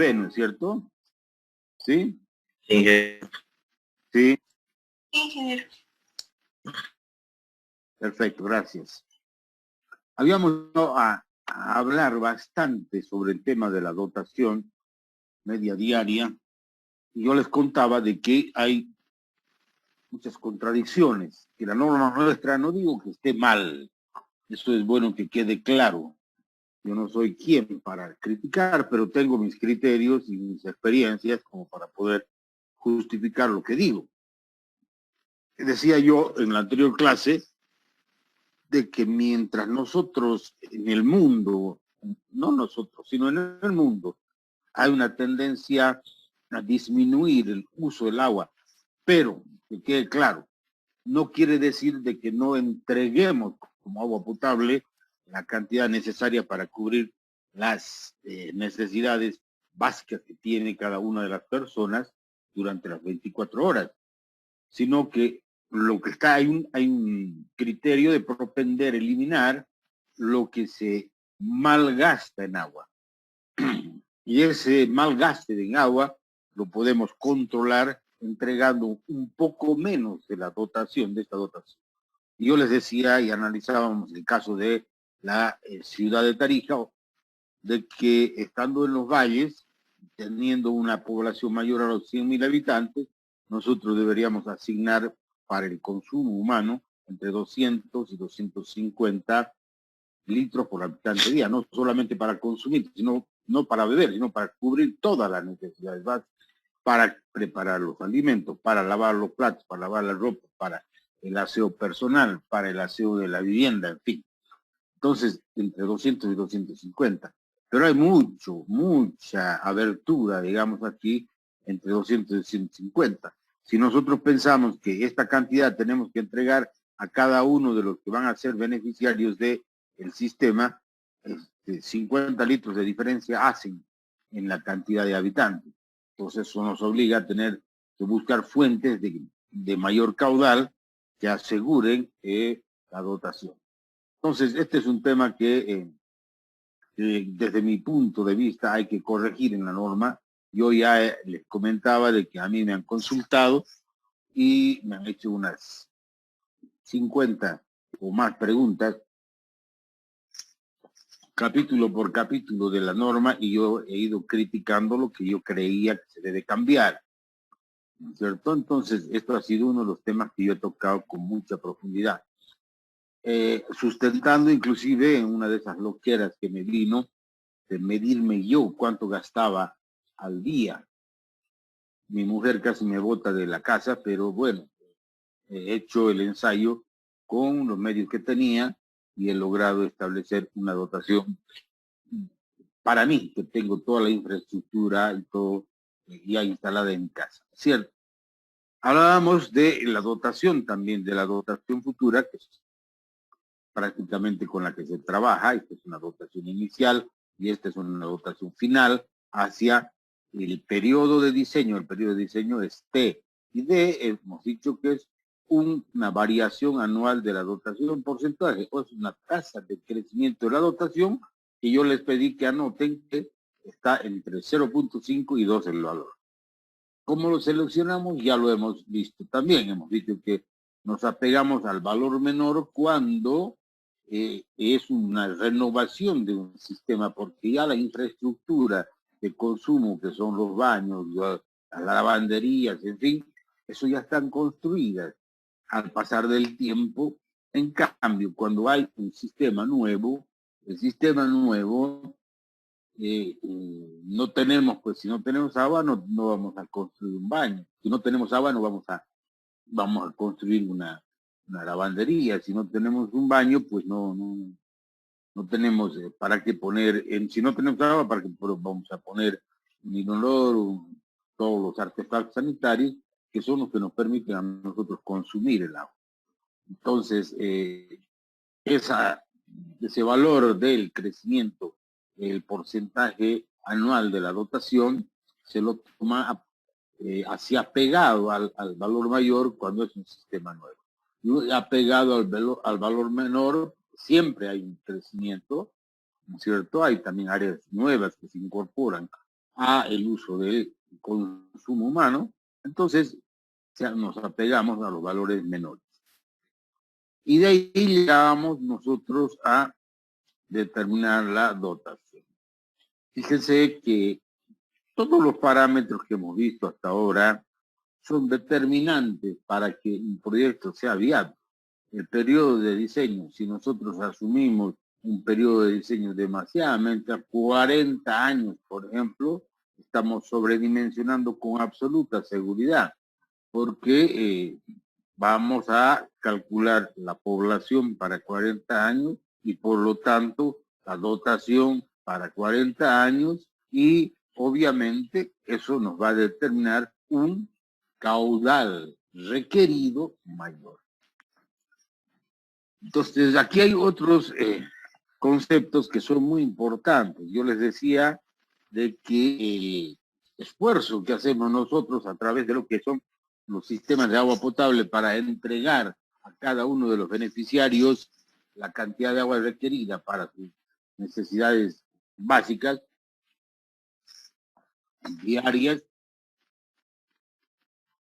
ve, ¿no es cierto? ¿Sí? Sí. Sí. Ingeniero. Perfecto, gracias. Habíamos ido a hablar bastante sobre el tema de la dotación media diaria, y yo les contaba de que hay muchas contradicciones, que la norma nuestra, no digo que esté mal, eso es bueno que quede claro. Yo no soy quien para criticar, pero tengo mis criterios y mis experiencias como para poder justificar lo que digo. Decía yo en la anterior clase de que mientras nosotros en el mundo, no nosotros, sino en el mundo, hay una tendencia a disminuir el uso del agua, pero que quede claro, no quiere decir de que no entreguemos como agua potable la cantidad necesaria para cubrir las necesidades básicas que tiene cada una de las personas durante las 24 horas, sino que lo que está, hay un criterio de propender, eliminar lo que se malgasta en agua. Y ese malgaste en agua lo podemos controlar entregando un poco menos de la dotación, de esta dotación. Y yo les decía y analizábamos el caso de la ciudad de Tarija, de que estando en los valles, teniendo una población mayor a los 100.000 habitantes, nosotros deberíamos asignar para el consumo humano entre 200 y 250 litros por habitante día, no solamente para consumir, sino no para beber, sino para cubrir todas las necesidades básicas, para preparar los alimentos, para lavar los platos, para lavar la ropa, para el aseo personal, para el aseo de la vivienda, en fin. Entonces, entre 200 y 250. Pero hay mucha abertura, digamos aquí, entre 200 y 250. Si nosotros pensamos que esta cantidad tenemos que entregar a cada uno de los que van a ser beneficiarios del sistema, 50 litros de diferencia hacen en la cantidad de habitantes. Entonces eso nos obliga a tener que buscar fuentes de mayor caudal que aseguren la dotación. Entonces, este es un tema que desde mi punto de vista hay que corregir en la norma. Yo ya les comentaba de que a mí me han consultado y me han hecho unas 50 o más preguntas, capítulo por capítulo de la norma, y yo he ido criticando lo que yo creía que se debe cambiar, ¿no es cierto? Entonces, esto ha sido uno de los temas que yo he tocado con mucha profundidad. Sustentando inclusive en una de esas loqueras que me vino de medirme yo cuánto gastaba al día. Mi mujer casi me bota de la casa, pero bueno, he hecho el ensayo con los medios que tenía y he logrado establecer una dotación para mí, que tengo toda la infraestructura y todo ya instalada en casa, ¿cierto? Hablábamos de la dotación también, de la dotación futura, que es prácticamente con la que se trabaja. Esta es una dotación inicial y esta es una dotación final hacia el periodo de diseño. El periodo de diseño es T y D, hemos dicho que es una variación anual de la dotación en porcentaje, o es una tasa de crecimiento de la dotación, y yo les pedí que anoten que está entre 0.5 y 2 el valor. ¿Cómo lo seleccionamos? Ya lo hemos visto también. Hemos dicho que nos apegamos al valor menor cuando es una renovación de un sistema, porque ya la infraestructura de consumo, que son los baños, las lavanderías, en fin, eso ya están construidas al pasar del tiempo. En cambio, cuando hay un sistema nuevo, el sistema nuevo no tenemos, pues si no tenemos agua no vamos a construir un baño. Si no tenemos agua no vamos a construir una lavandería. Si no tenemos un baño, pues no tenemos para qué poner, si no tenemos agua, para qué vamos a poner un inodoro, todos los artefactos sanitarios que son los que nos permiten a nosotros consumir el agua. Entonces, ese valor del crecimiento, el porcentaje anual de la dotación, se lo toma así apegado al valor mayor cuando es un sistema nuevo. Y apegado al valor menor, siempre hay un crecimiento, ¿no es cierto? Hay también áreas nuevas que se incorporan a el uso del consumo humano, entonces ya nos apegamos a los valores menores. Y de ahí llegamos nosotros a determinar la dotación. Fíjense que todos los parámetros que hemos visto hasta ahora son determinantes para que un proyecto sea viable. El periodo de diseño, si nosotros asumimos un periodo de diseño demasiadamente a 40 años, por ejemplo, estamos sobredimensionando con absoluta seguridad, porque vamos a calcular la población para 40 años y por lo tanto la dotación para 40 años y obviamente eso nos va a determinar un caudal requerido mayor. Entonces aquí hay otros conceptos que son muy importantes. Yo les decía de que el esfuerzo que hacemos nosotros a través de lo que son los sistemas de agua potable para entregar a cada uno de los beneficiarios la cantidad de agua requerida para sus necesidades básicas, diarias,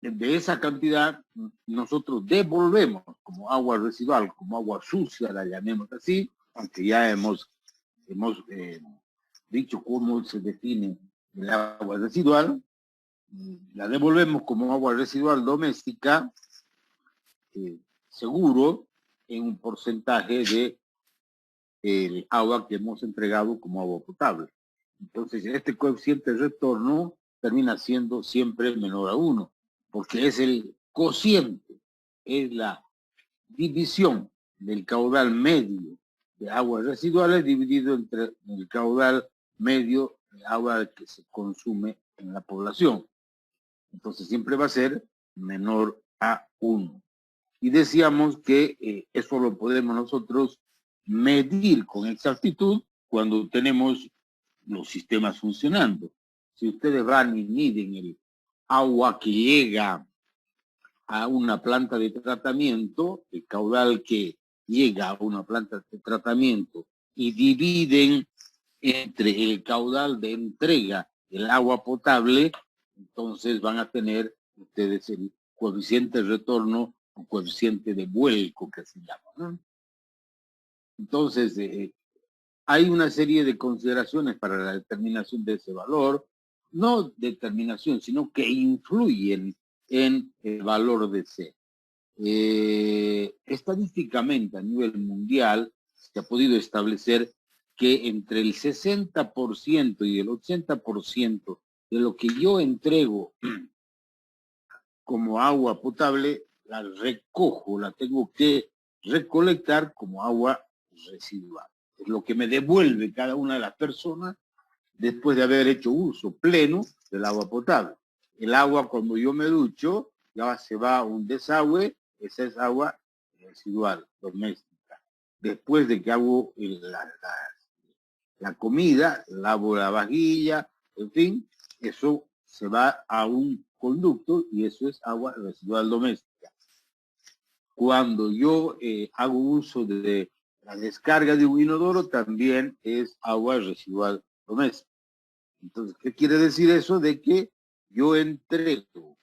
de esa cantidad nosotros devolvemos como agua residual, como agua sucia, la llamemos así, aunque ya hemos dicho cómo se define el agua residual, la devolvemos como agua residual doméstica, seguro, en un porcentaje de el agua que hemos entregado como agua potable. Entonces, este coeficiente de retorno termina siendo siempre menor a 1, porque es el cociente, es la división del caudal medio de aguas residuales dividido entre el caudal medio de agua que se consume en la población. Entonces siempre va a ser menor a 1. Y decíamos que eso lo podemos nosotros medir con exactitud cuando tenemos los sistemas funcionando. Si ustedes van y miden el agua que llega a una planta de tratamiento, el caudal que llega a una planta de tratamiento y dividen entre el caudal de entrega del agua potable, entonces van a tener ustedes el coeficiente de retorno o coeficiente de vuelco que se llama, ¿no? Entonces, hay una serie de consideraciones para la determinación de ese valor, no determinación, sino que influyen en el valor de C. Estadísticamente a nivel mundial se ha podido establecer que entre el 60% y el 80% de lo que yo entrego como agua potable, la recojo, la tengo que recolectar como agua residual. Es lo que me devuelve cada una de las personas después de haber hecho uso pleno del agua potable. El agua, cuando yo me ducho, ya se va a un desagüe, esa es agua residual, doméstica. Después de que hago la comida, lavo la vajilla, en fin, eso se va a un conducto y eso es agua residual doméstica. Cuando yo hago uso de la descarga de un inodoro, también es agua residual doméstica. Entonces, ¿qué quiere decir eso? De que yo entrego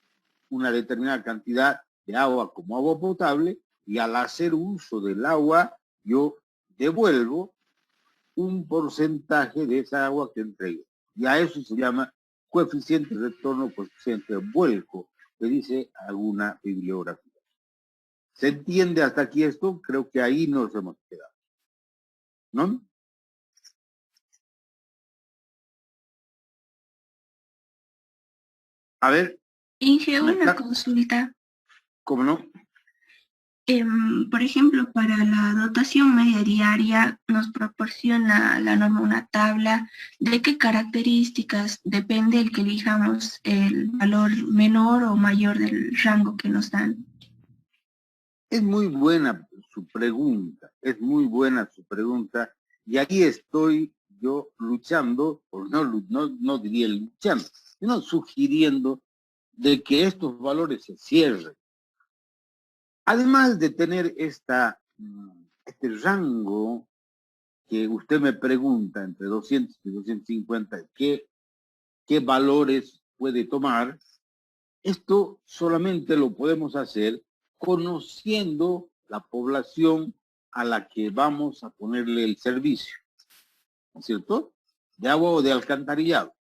una determinada cantidad de agua como agua potable y al hacer uso del agua, yo devuelvo un porcentaje de esa agua que entrego. Y a eso se llama coeficiente de retorno, coeficiente de vuelco, que dice alguna bibliografía. ¿Se entiende hasta aquí esto? Creo que ahí nos hemos quedado, ¿no? A ver. Inge, una consulta. ¿Cómo no? Por ejemplo, para la dotación media diaria nos proporciona la norma una tabla de qué características depende el que elijamos el valor menor o mayor del rango que nos dan. Es muy buena su pregunta, es muy buena su pregunta, y aquí estoy yo luchando, o no diría luchando, sino sugiriendo de que estos valores se cierren. Además de tener este rango que usted me pregunta entre 200 y 250, que qué valores puede tomar. Esto solamente lo podemos hacer conociendo la población a la que vamos a ponerle el servicio, ¿no es cierto? De agua o de alcantarillado.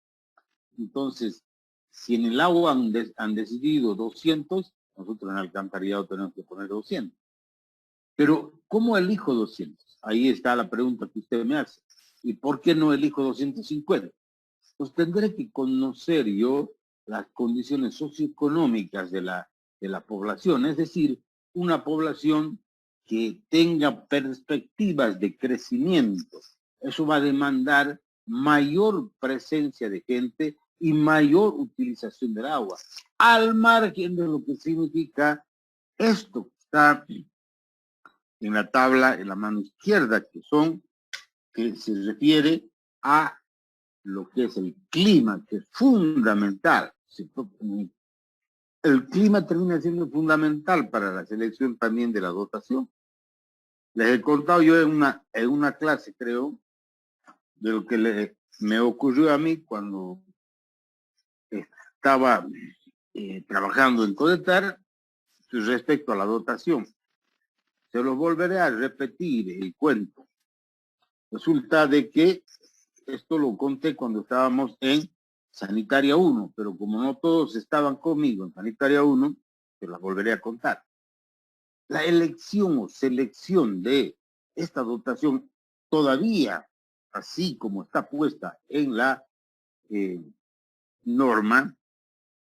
Entonces, si en el agua han decidido 200, nosotros en el alcantarillado tenemos que poner 200. Pero, ¿cómo elijo 200? Ahí está la pregunta que usted me hace. ¿Y por qué no elijo 250? Pues tendré que conocer yo las condiciones socioeconómicas de la población, es decir, una población que tenga perspectivas de crecimiento. Eso va a demandar mayor presencia de gente y mayor utilización del agua, al margen de lo que significa esto que está en la tabla en la mano izquierda, que se refiere a lo que es el clima, que es fundamental. El clima termina siendo fundamental para la selección también de la dotación. Les he contado yo en una clase, creo, de lo que me ocurrió a mí cuando estaba trabajando en Codetar respecto a la dotación. Se los volveré a repetir el cuento. Resulta de que esto lo conté cuando estábamos en Sanitaria 1, pero como no todos estaban conmigo en Sanitaria 1, se las volveré a contar. La elección o selección de esta dotación todavía, así como está puesta en la norma,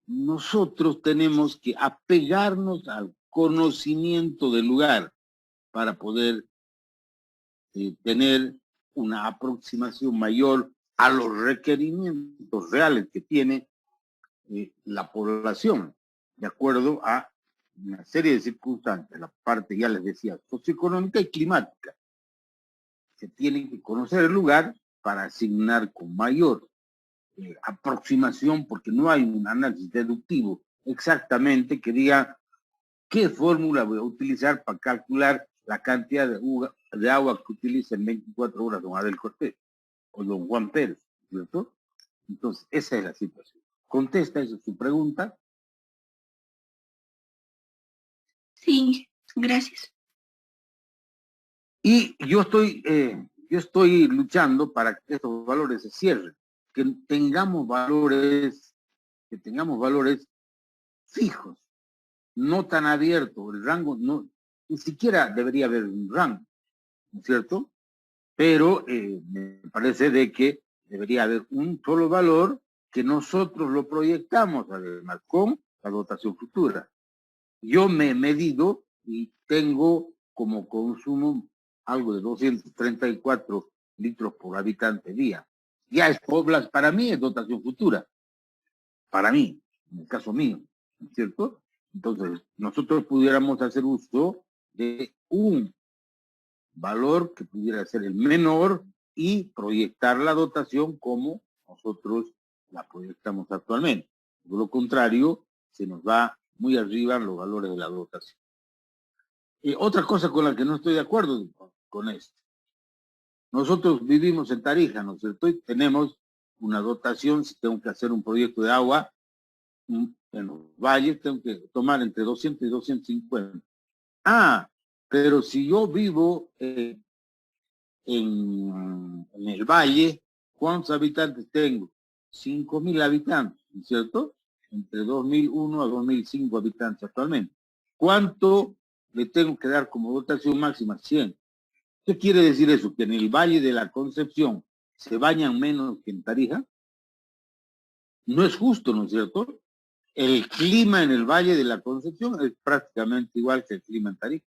nosotros tenemos que apegarnos al conocimiento del lugar para poder tener una aproximación mayor a los requerimientos reales que tiene la población, de acuerdo a una serie de circunstancias, la parte, ya les decía, socioeconómica y climática. Se tiene que conocer el lugar para asignar con mayor aproximación, porque no hay un análisis deductivo exactamente que diga qué fórmula voy a utilizar para calcular la cantidad de agua que utiliza en 24 horas don Abel Cortés o don Juan Pérez, ¿cierto? Entonces, esa es la situación. ¿Contesta esa su pregunta? Sí, gracias. Y yo estoy luchando para que estos valores se cierren, que tengamos valores fijos, no tan abiertos. El rango no, ni siquiera debería haber un rango, ¿no es cierto? Pero me parece de que debería haber un solo valor que nosotros lo proyectamos además con la dotación futura. Yo me he medido y tengo como consumo algo de 234 litros por habitante día. Ya es poblas, para mí es dotación futura. Para mí, en el caso mío, ¿no es cierto? Entonces, nosotros pudiéramos hacer uso de un valor que pudiera ser el menor y proyectar la dotación como nosotros la proyectamos actualmente. De lo contrario, se nos va muy arriba los valores de la dotación. Otra cosa con la que no estoy de acuerdo con esto. Nosotros vivimos en Tarija, ¿no es cierto? Y tenemos una dotación, si tengo que hacer un proyecto de agua, en los valles tengo que tomar entre 200 y 250. Ah, pero si yo vivo en el valle, ¿cuántos habitantes tengo? 5.000 habitantes, ¿no es cierto? Entre 2001 a 2005 habitantes actualmente. ¿Cuánto le tengo que dar como dotación máxima? 100. ¿Qué quiere decir eso? ¿Que en el Valle de la Concepción se bañan menos que en Tarija? No es justo, ¿no es cierto? El clima en el Valle de la Concepción es prácticamente igual que el clima en Tarija.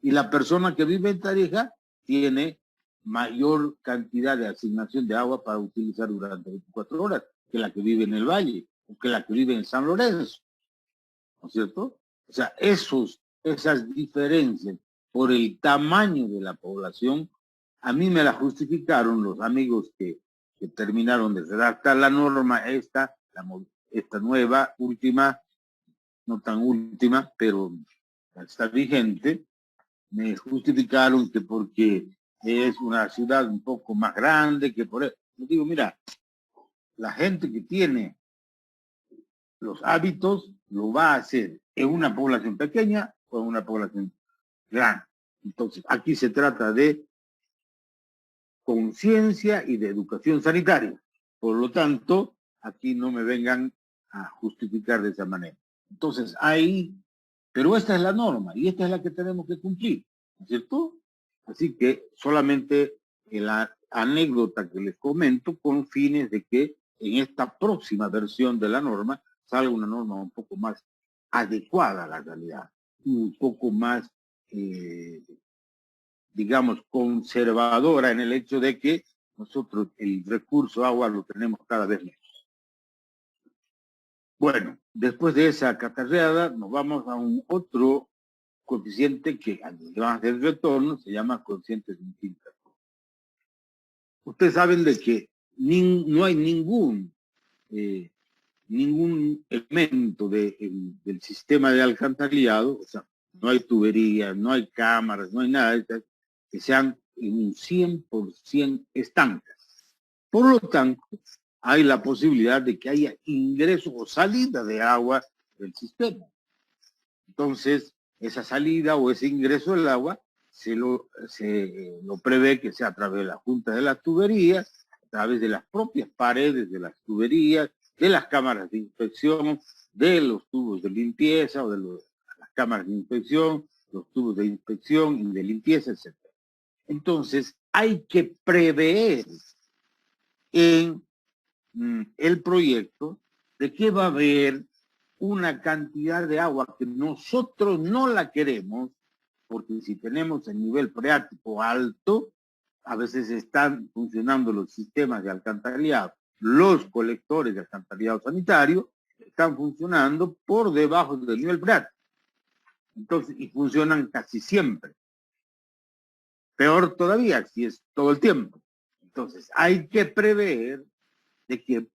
Y la persona que vive en Tarija tiene mayor cantidad de asignación de agua para utilizar durante 24 horas que la que vive en el Valle o que la que vive en San Lorenzo, ¿no es cierto? O sea, esas diferencias por el tamaño de la población, a mí me la justificaron los amigos que terminaron de redactar la norma esta nueva, última, no tan última, pero está vigente. Me justificaron que porque es una ciudad un poco más grande, que por eso. Yo digo, mira, la gente que tiene los hábitos lo va a hacer en una población pequeña o en una población grande. Entonces, aquí se trata de conciencia y de educación sanitaria. Por lo tanto, aquí no me vengan a justificar de esa manera. Entonces, pero esta es la norma y esta es la que tenemos que cumplir, ¿no es cierto? Así que solamente la anécdota que les comento con fines de que en esta próxima versión de la norma salga una norma un poco más adecuada a la realidad, un poco más, digamos, conservadora en el hecho de que nosotros el recurso agua lo tenemos cada vez menos. Bueno, después de esa catarreada nos vamos a un otro coeficiente que al hacer retorno se llama cociente de infiltración. Ustedes saben de que no hay ningún elemento del sistema de alcantarillado, o sea, no hay tuberías, no hay cámaras, no hay nada de estas, que sean en un 100% estancas. Por lo tanto, hay la posibilidad de que haya ingreso o salida de agua del sistema. Entonces, esa salida o ese ingreso del agua se lo prevé que sea a través de la junta de las tuberías, a través de las propias paredes de las tuberías, de las cámaras de inspección, de los tubos de limpieza o de las cámaras de inspección, los tubos de inspección y de limpieza, etc. Entonces, hay que prever en el proyecto de que va a haber una cantidad de agua que nosotros no la queremos, porque si tenemos el nivel freático alto, a veces están funcionando los sistemas de alcantarillado, los colectores de alcantarillado sanitario están funcionando por debajo del nivel freático. Entonces, y funcionan casi siempre. Peor todavía, si es todo el tiempo. Entonces, hay que prever de que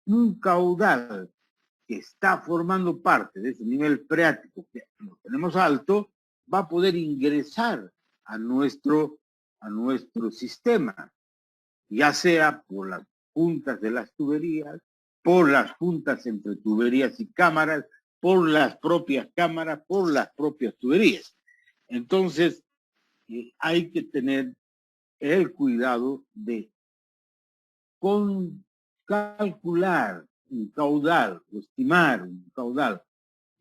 un caudal que está formando parte de ese nivel freático que lo tenemos alto, va a poder ingresar a nuestro sistema, ya sea por las juntas de las tuberías, por las juntas entre tuberías y cámaras, por las propias cámaras, por las propias tuberías. Entonces, hay que tener el cuidado de calcular un caudal, estimar un caudal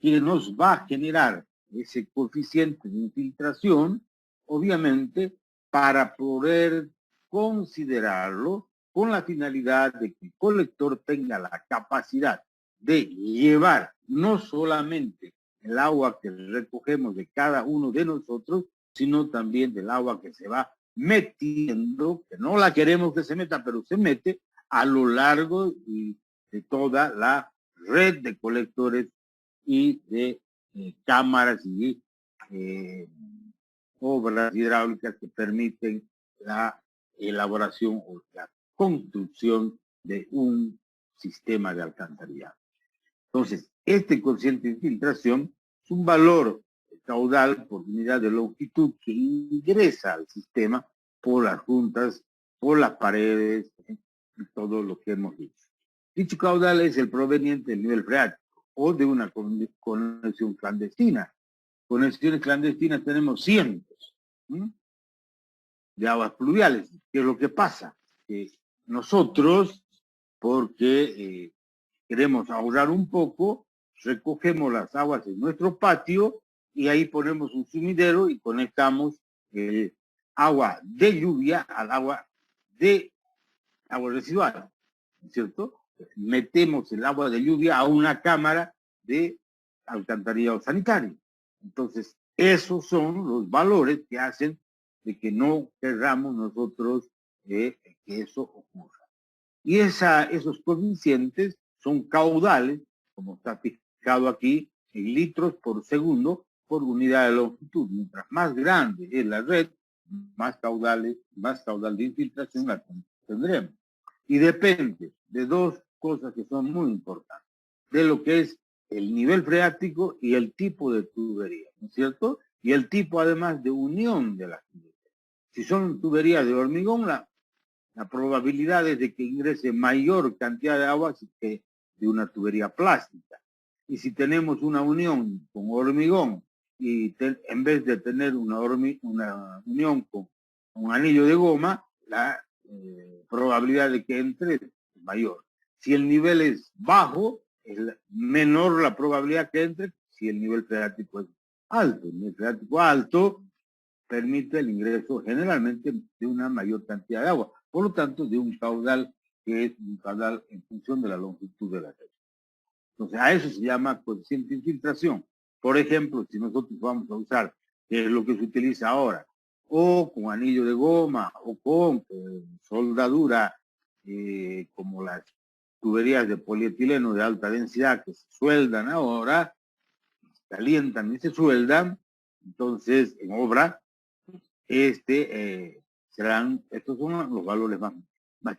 que nos va a generar ese coeficiente de infiltración, obviamente, para poder considerarlo con la finalidad de que el colector tenga la capacidad de llevar no solamente el agua que recogemos de cada uno de nosotros, sino también del agua que se va metiendo, que no la queremos que se meta, pero se mete a lo largo de toda la red de colectores y de cámaras y obras hidráulicas que permiten la elaboración o la construcción de un sistema de alcantarillado. Entonces, este cociente de infiltración es un valor caudal por unidad de longitud que ingresa al sistema por las juntas, por las paredes, y todo lo que hemos dicho. Dicho caudal es el proveniente del nivel freático o de una conexión clandestina. Conexiones clandestinas tenemos cientos de aguas pluviales. ¿Qué es lo que pasa? Que nosotros, porque queremos ahorrar un poco, recogemos las aguas en nuestro patio y ahí ponemos un sumidero y conectamos el agua de lluvia al agua residual, ¿no es cierto? Metemos el agua de lluvia a una cámara de alcantarillado sanitario. Entonces, esos son los valores que hacen de que no querramos nosotros que eso ocurra. Y esos coeficientes son caudales, como está fijado aquí, en litros por segundo por unidad de longitud. Mientras más grande es la red, más caudal de infiltración la tendremos. Y depende de dos cosas que son muy importantes, de lo que es el nivel freático y el tipo de tubería, ¿no es cierto? Y el tipo además de unión de las tuberías. Si son tuberías de hormigón, la La probabilidad es de que ingrese mayor cantidad de agua que de una tubería plástica. Y si tenemos una unión con hormigón y en vez de tener una unión con un anillo de goma, la probabilidad de que entre es mayor. Si el nivel es bajo, es menor la probabilidad que entre. Si el nivel freático es alto, el nivel freático alto permite el ingreso generalmente de una mayor cantidad de agua, por lo tanto de un caudal que es un caudal en función de la longitud de la red. Entonces a eso se llama coeficiente de infiltración. Por ejemplo, si nosotros vamos a usar, que es lo que se utiliza ahora, o con anillo de goma, o con soldadura, como las tuberías de polietileno de alta densidad que se sueldan ahora, calientan y se sueldan, entonces en obra, estos son los valores más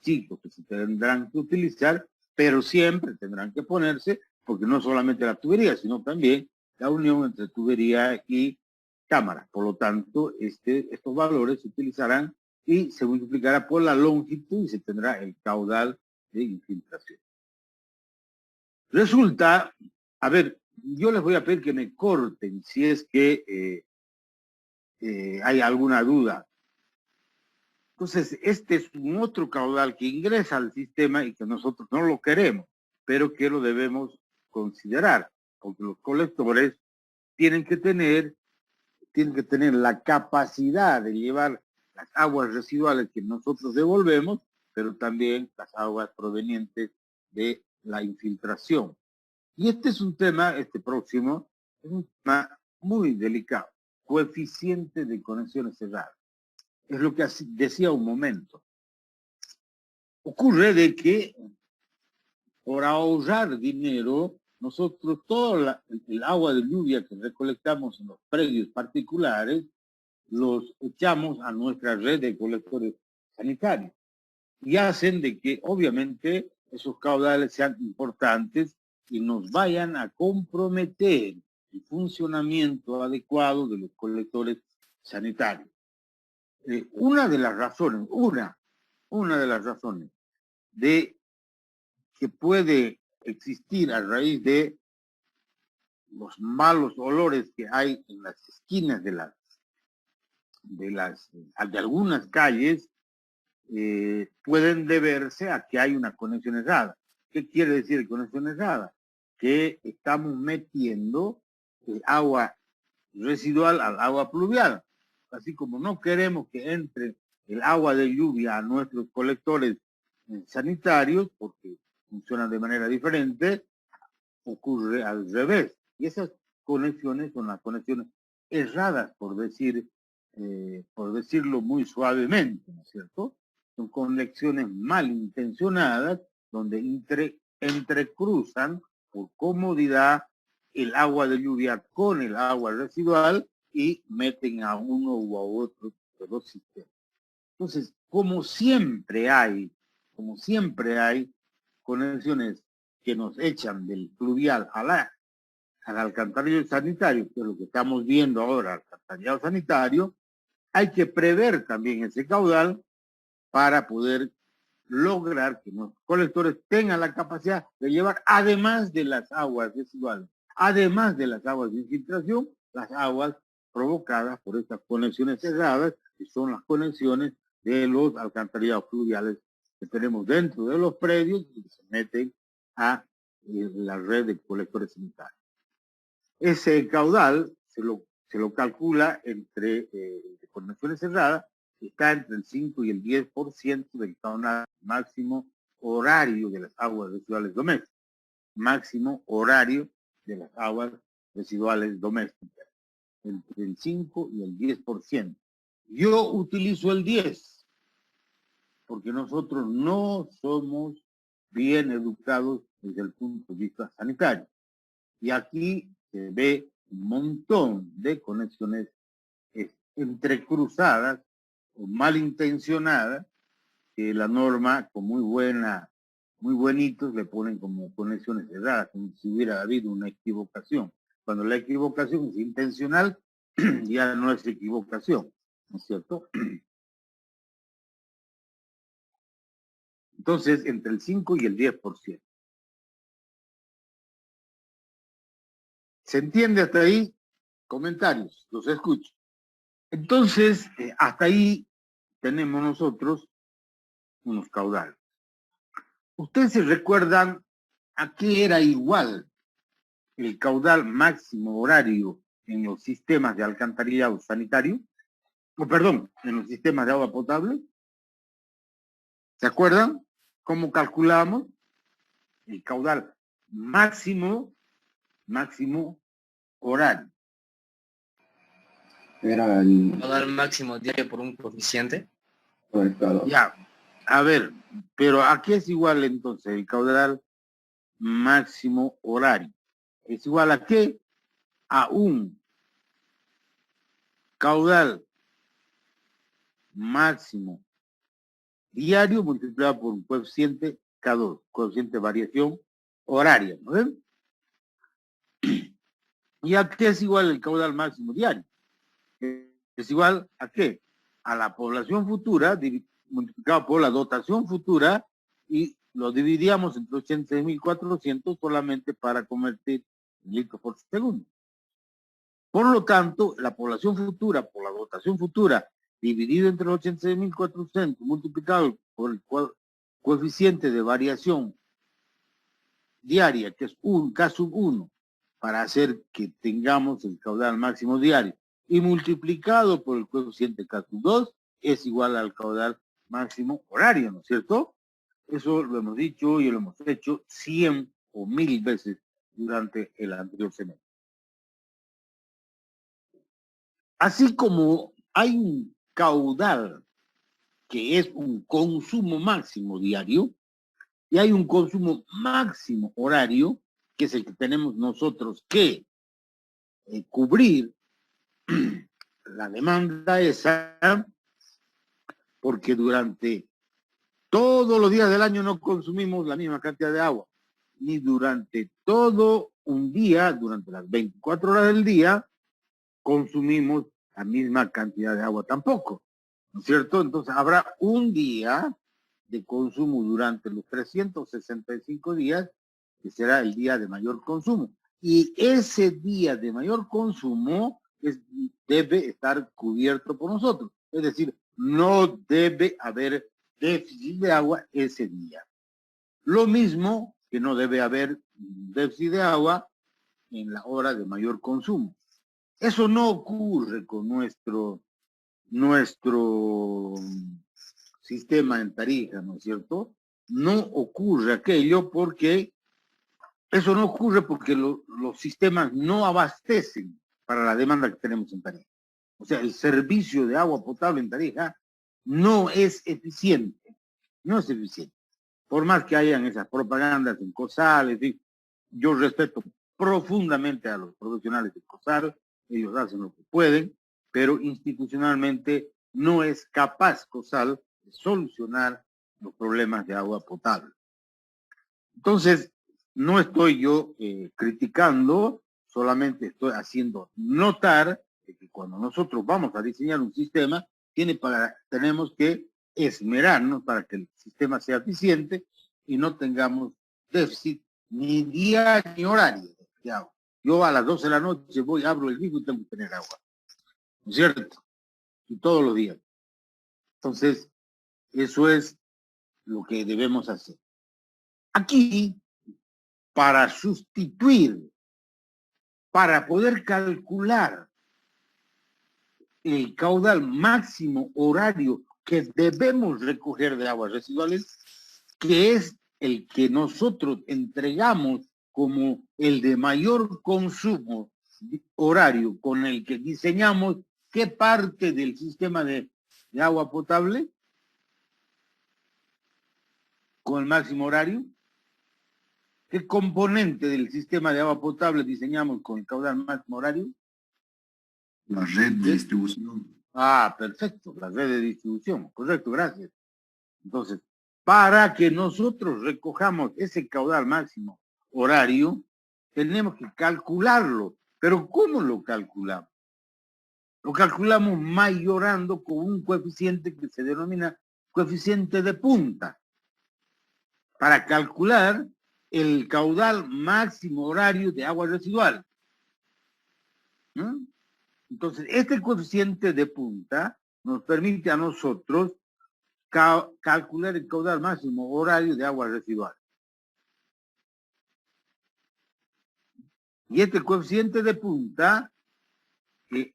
chicos que se tendrán que utilizar, pero siempre tendrán que ponerse, porque no solamente la tubería, sino también la unión entre tubería y cámara. Por lo tanto, estos valores se utilizarán y se multiplicará por la longitud y se tendrá el caudal de infiltración. Resulta, a ver, yo les voy a pedir que me corten si es que hay alguna duda. Entonces, este es un otro caudal que ingresa al sistema y que nosotros no lo queremos, pero que lo debemos considerar, porque los colectores tienen que tener la capacidad de llevar las aguas residuales que nosotros devolvemos, pero también las aguas provenientes de la infiltración. Y este es un tema, este próximo, es un tema muy delicado, coeficiente de conexiones cerradas. Es lo que decía un momento. Ocurre de que por ahorrar dinero, nosotros todo el agua de lluvia que recolectamos en los predios particulares, los echamos a nuestra red de colectores sanitarios. Y hacen de que obviamente esos caudales sean importantes y nos vayan a comprometer el funcionamiento adecuado de los colectores sanitarios. Una de las razones de que puede existir a raíz de los malos olores que hay en las esquinas de algunas calles, pueden deberse a que hay una conexión errada. ¿Qué quiere decir conexión errada? Que estamos metiendo agua residual al agua pluvial. Así como no queremos que entre el agua de lluvia a nuestros colectores sanitarios, porque funcionan de manera diferente, ocurre al revés. Y esas conexiones son las conexiones erradas, por decirlo muy suavemente, ¿no es cierto? Son conexiones malintencionadas donde entrecruzan por comodidad el agua de lluvia con el agua residual y meten a uno u a otro de los sistemas. Entonces, como siempre hay conexiones que nos echan del pluvial al alcantarillado sanitario, que es lo que estamos viendo ahora, alcantarillado sanitario, hay que prever también ese caudal para poder lograr que los colectores tengan la capacidad de llevar, además de las aguas residuales, además de las aguas de infiltración, las aguas provocadas por estas conexiones cerradas, que son las conexiones de los alcantarillados fluviales que tenemos dentro de los predios y que se meten a la red de colectores sanitarios. Ese caudal se lo calcula entre conexiones cerradas, está entre el 5 y el 10% del caudal máximo horario de las aguas residuales domésticas. Máximo horario de las aguas residuales domésticas. Entre el 5 y el 10%. Yo utilizo el 10, porque nosotros no somos bien educados desde el punto de vista sanitario. Y aquí se ve un montón de conexiones entrecruzadas o malintencionadas que la norma con muy buenitos le ponen como conexiones cerradas, como si hubiera habido una equivocación. Cuando la equivocación es intencional, ya no es equivocación, ¿no es cierto? Entonces, entre el 5 y el 10%. ¿Se entiende hasta ahí? Comentarios, los escucho. Entonces, hasta ahí tenemos nosotros unos caudales. ¿Ustedes se recuerdan a qué era igual el caudal máximo horario en los sistemas de alcantarillado sanitario? O perdón, en los sistemas de agua potable. ¿Se acuerdan cómo calculamos el caudal máximo horario? Era el caudal máximo diario por un coeficiente. Ya, a ver, pero ¿a qué es igual entonces el caudal máximo horario? ¿Es igual a qué? A un caudal máximo diario multiplicado por un coeficiente K2, coeficiente de variación horaria, ¿no ven? ¿Y a qué es igual el caudal máximo diario? Es igual a qué? A la población futura multiplicado por la dotación futura y lo dividíamos entre 86.400 solamente para convertir en litros por segundo. Por lo tanto, la población futura por la dotación futura dividido entre los 86.400 multiplicado por el coeficiente de variación diaria, que es K sub 1, para hacer que tengamos el caudal máximo diario, y multiplicado por el coeficiente K sub 2, es igual al caudal máximo horario, ¿no es cierto? Eso lo hemos dicho y lo hemos hecho 100 o 1000 veces durante el anterior semestre. Así como hay un caudal que es un consumo máximo diario, y hay un consumo máximo horario, que es el que tenemos nosotros que cubrir la demanda esa, porque durante todos los días del año no consumimos la misma cantidad de agua, ni durante todo un día, durante las 24 horas del día, consumimos la misma cantidad de agua tampoco, ¿no es cierto? Entonces habrá un día de consumo durante los 365 días, que será el día de mayor consumo. Y ese día de mayor consumo debe estar cubierto por nosotros. Es decir, no debe haber déficit de agua ese día. Lo mismo que no debe haber déficit de agua en la hora de mayor consumo. Eso no ocurre con nuestro sistema en Tarija, ¿no es cierto? No ocurre aquello porque, eso no ocurre porque los sistemas no abastecen para la demanda que tenemos en Tarija. O sea, el servicio de agua potable en Tarija no es eficiente, no es eficiente. Por más que hayan esas propagandas en COSAL, en fin, yo respeto profundamente a los profesionales de COSAL, ellos hacen lo que pueden, pero institucionalmente no es capaz COSAL de solucionar los problemas de agua potable. Entonces, no estoy yo criticando, solamente estoy haciendo notar de que cuando nosotros vamos a diseñar un sistema, tenemos que esmerarnos para que el sistema sea eficiente y no tengamos déficit ni día ni horario de agua. Yo a las 12 de la noche voy, abro el grifo y tengo que tener agua. ¿No es cierto? Y todos los días. Entonces, eso es lo que debemos hacer. Aquí, para sustituir, para poder calcular el caudal máximo horario que debemos recoger de aguas residuales, que es el que nosotros entregamos como el de mayor consumo horario, con el que diseñamos qué parte del sistema de agua potable con el máximo horario, qué componente del sistema de agua potable diseñamos con el caudal máximo horario. La red de distribución. Ah, perfecto, la red de distribución, correcto, gracias. Entonces, para que nosotros recojamos ese caudal máximo horario, tenemos que calcularlo. Pero ¿cómo lo calculamos? Lo calculamos mayorando con un coeficiente que se denomina coeficiente de punta. para calcular el caudal máximo horario de agua residual. ¿No? Entonces, este coeficiente de punta nos permite a nosotros calcular el caudal máximo horario de agua residual. Y este coeficiente de punta, hay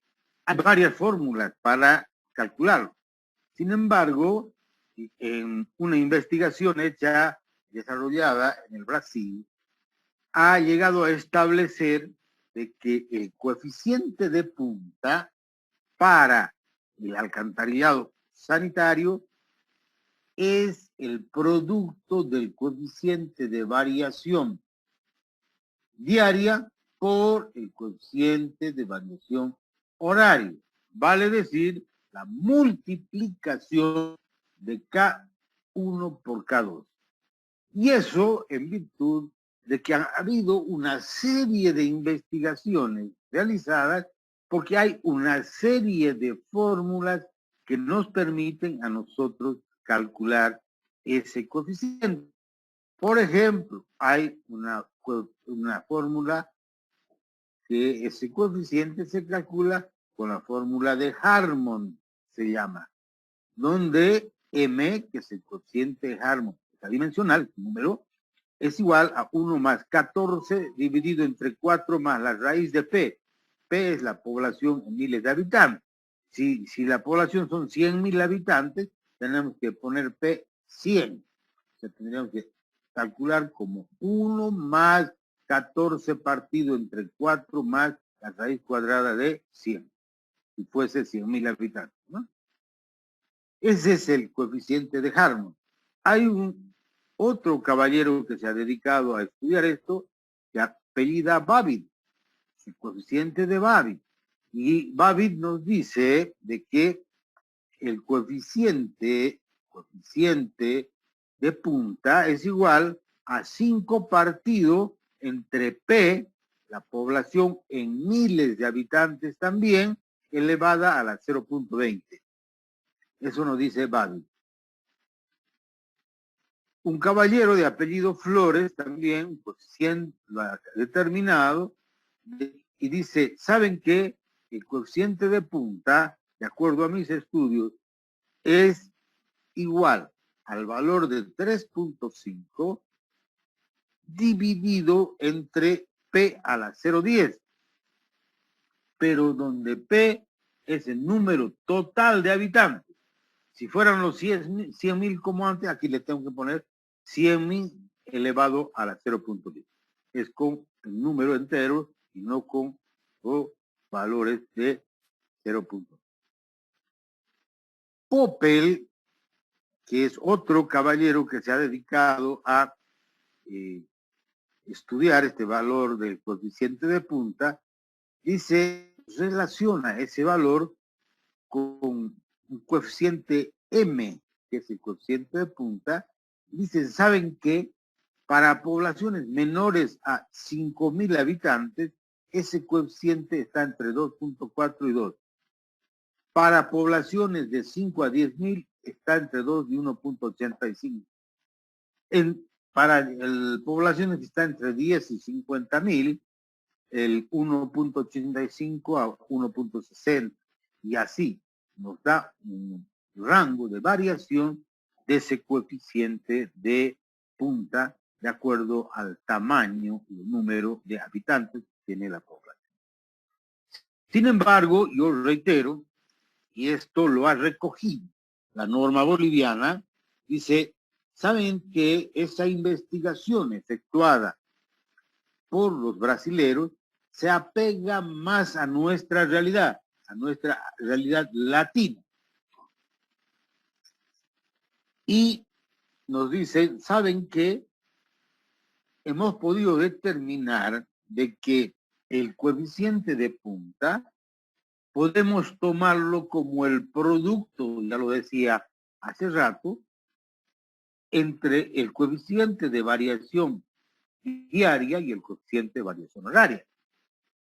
varias fórmulas para calcularlo. Sin embargo, en una investigación desarrollada en el Brasil, ha llegado a establecer de que el coeficiente de punta para el alcantarillado sanitario es el producto del coeficiente de variación diaria por el coeficiente de variación horario. Vale decir, la multiplicación de K1 por K2. Y eso en virtud de que ha habido una serie de investigaciones realizadas porque hay una serie de fórmulas que nos permiten a nosotros calcular ese coeficiente. Por ejemplo, hay una fórmula que ese coeficiente se calcula con la fórmula de Harmon, se llama, donde M, que es el coeficiente de Harmon, dimensional, el número, es igual a 1 más 14 dividido entre 4 más la raíz de P. P es la población en miles de habitantes. Si la población son 100.000 habitantes, tenemos que poner P 100. O sea, tendríamos que calcular como 1 más 14 partido entre 4 más la raíz cuadrada de 100. Si fuese 100.000 habitantes, ¿no? Ese es el coeficiente de Harmon. Hay otro caballero que se ha dedicado a estudiar esto, que apellida Babbitt, el coeficiente de Babbitt. Y Babbitt nos dice de que el coeficiente de punta es igual a 5 partido entre P, la población en miles de habitantes también, elevada a la 0.20. Eso nos dice Babbitt. Un caballero de apellido Flores también, coeficiente lo ha determinado, y dice, ¿saben qué? El coeficiente de punta, de acuerdo a mis estudios, es igual al valor de 3.5 dividido entre P a la 0.10, pero donde P es el número total de habitantes. Si fueran los 100.000 como antes, aquí le tengo que poner 100.000 elevado a la 0.10. Es con el número entero y no con valores de 0.10. Poppel, que es otro caballero que se ha dedicado a estudiar este valor del coeficiente de punta, dice, relaciona ese valor con un coeficiente M, que es el coeficiente de punta. Dice, ¿saben qué? Para poblaciones menores a 5.000 habitantes, ese coeficiente está entre 2.4 y 2. Para poblaciones de 5 a 10.000 está entre 2 y 1.85. Para poblaciones que están entre 10 y 50.000, el 1.85 a 1.60. Y así nos da un rango de variación de ese coeficiente de punta de acuerdo al tamaño y el número de habitantes que tiene la población. Sin embargo, yo reitero, y esto lo ha recogido la norma boliviana, dice, ¿saben que esa investigación efectuada por los brasileros se apega más a nuestra realidad latina? Y nos dicen, ¿saben qué? Hemos podido determinar de que el coeficiente de punta podemos tomarlo como el producto, ya lo decía hace rato, entre el coeficiente de variación diaria y el coeficiente de variación horaria.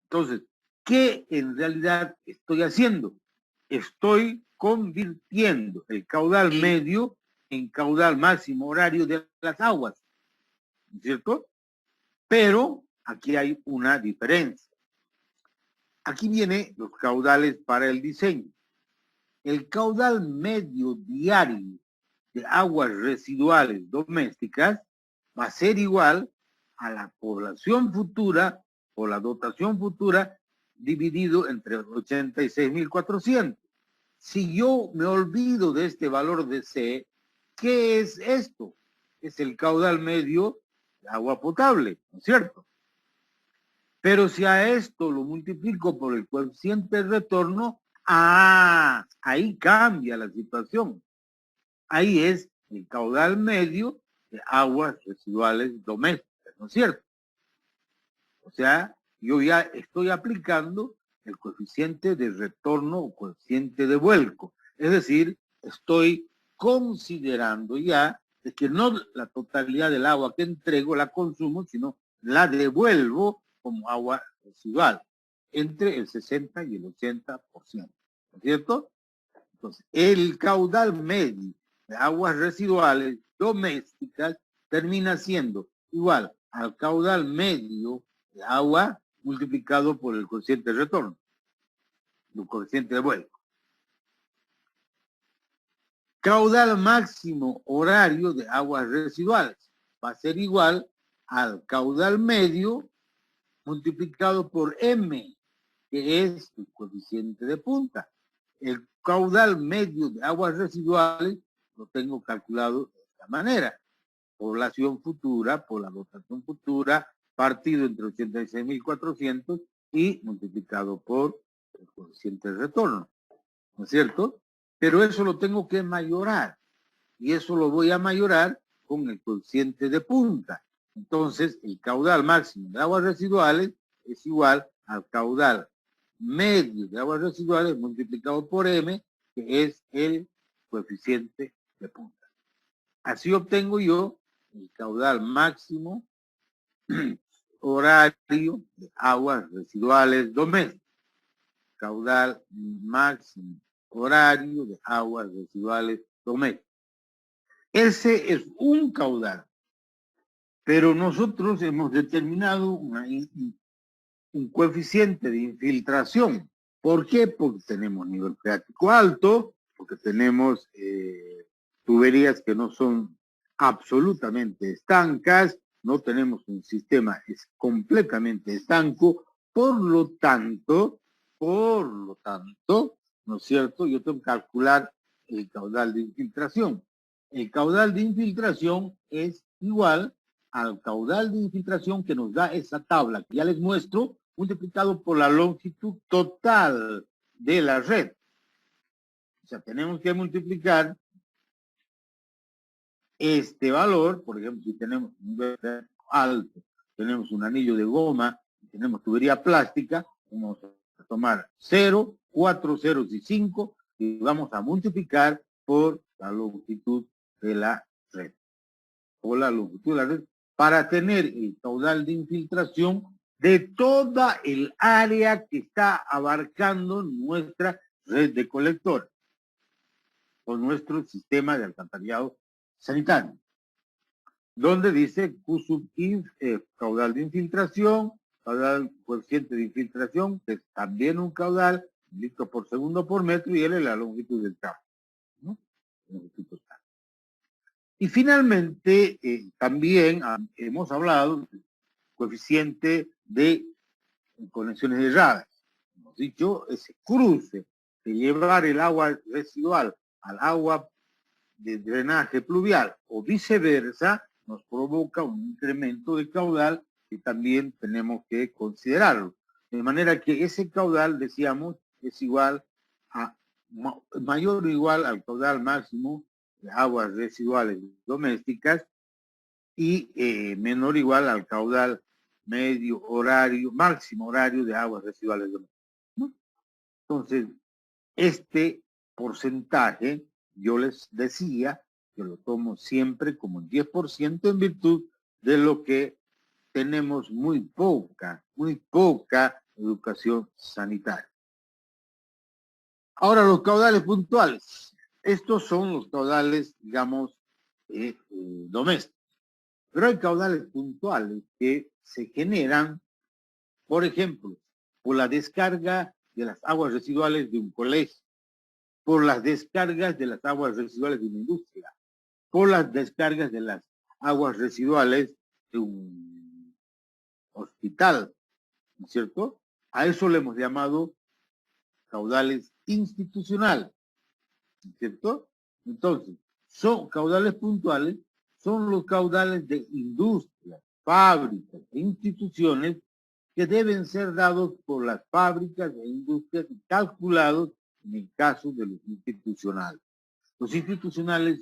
Entonces, ¿qué en realidad estoy haciendo? Estoy convirtiendo el caudal medio en caudal máximo horario de las aguas. ¿no es cierto? Pero aquí hay una diferencia. Aquí vienen los caudales para el diseño. El caudal medio diario de aguas residuales domésticas va a ser igual a la población futura o la dotación futura dividido entre 86.400. Si yo me olvido de este valor de C, ¿qué es esto? Es el caudal medio de agua potable, ¿no es cierto? Pero si a esto lo multiplico por el coeficiente de retorno, ahí cambia la situación. Ahí es el caudal medio de aguas residuales domésticas, ¿no es cierto? O sea, yo ya estoy aplicando el coeficiente de retorno o coeficiente de vuelco. Es decir, estoy considerando ya de que no la totalidad del agua que entrego la consumo, sino la devuelvo como agua residual, entre el 60 y el 80%, ¿no es cierto? Entonces, el caudal medio de aguas residuales domésticas termina siendo igual al caudal medio de agua multiplicado por el coeficiente de retorno, el coeficiente de vuelco. Caudal máximo horario de aguas residuales va a ser igual al caudal medio multiplicado por M, que es el coeficiente de punta. El caudal medio de aguas residuales lo tengo calculado de esta manera. Población futura por la dotación futura, partido entre 86.400 y multiplicado por el coeficiente de retorno. ¿No es cierto? Pero eso lo tengo que mayorar. Y eso lo voy a mayorar con el coeficiente de punta. Entonces, el caudal máximo de aguas residuales es igual al caudal medio de aguas residuales multiplicado por M, que es el coeficiente de punta. Así obtengo yo el caudal máximo horario de aguas residuales domésticas. Caudal máximo horario de aguas residuales domésticas. Ese es un caudal, pero nosotros hemos determinado un coeficiente de infiltración. ¿Por qué? Porque tenemos nivel freático alto, porque tenemos tuberías que no son absolutamente estancas, no tenemos un sistema completamente estanco, por lo tanto, ¿no es cierto? Yo tengo que calcular el caudal de infiltración. El caudal de infiltración es igual al caudal de infiltración que nos da esa tabla que ya les muestro, multiplicado por la longitud total de la red. O sea, tenemos que multiplicar este valor, por ejemplo, si tenemos un nivel alto, tenemos un anillo de goma, tenemos tubería plástica, vamos a tomar 0, 4 ceros y 5, y vamos a multiplicar por la longitud de la red. O la longitud de la red, para tener el caudal de infiltración de toda el área que está abarcando nuestra red de colectores o nuestro sistema de alcantarillado sanitario, donde dice Q sub inf, caudal de infiltración, caudal coeficiente de infiltración, que es también un caudal, litros por segundo por metro, y L es la longitud del cabo, ¿no? Longitud total. Y finalmente, también hemos hablado del coeficiente de conexiones erradas. Hemos dicho, ese cruce de llevar el agua residual al agua de drenaje pluvial o viceversa, nos provoca un incremento de caudal que también tenemos que considerarlo. De manera que ese caudal, decíamos, es igual a mayor o igual al caudal máximo de aguas residuales domésticas y menor o igual al caudal medio horario, máximo horario de aguas residuales domésticas, ¿no? Entonces, este porcentaje, yo les decía que lo tomo siempre como el 10% en virtud de lo que tenemos muy poca educación sanitaria. Ahora, los caudales puntuales. Estos son los caudales, digamos, domésticos. Pero hay caudales puntuales que se generan, por ejemplo, por la descarga de las aguas residuales de un colegio, por las descargas de las aguas residuales de una industria, por las descargas de las aguas residuales de un hospital, ¿no es cierto? A eso le hemos llamado caudales institucionales, ¿no es cierto? Entonces, son caudales puntuales, son los caudales de industrias, fábricas e instituciones que deben ser dados por las fábricas e industrias y calculados en el caso de los institucionales. Los institucionales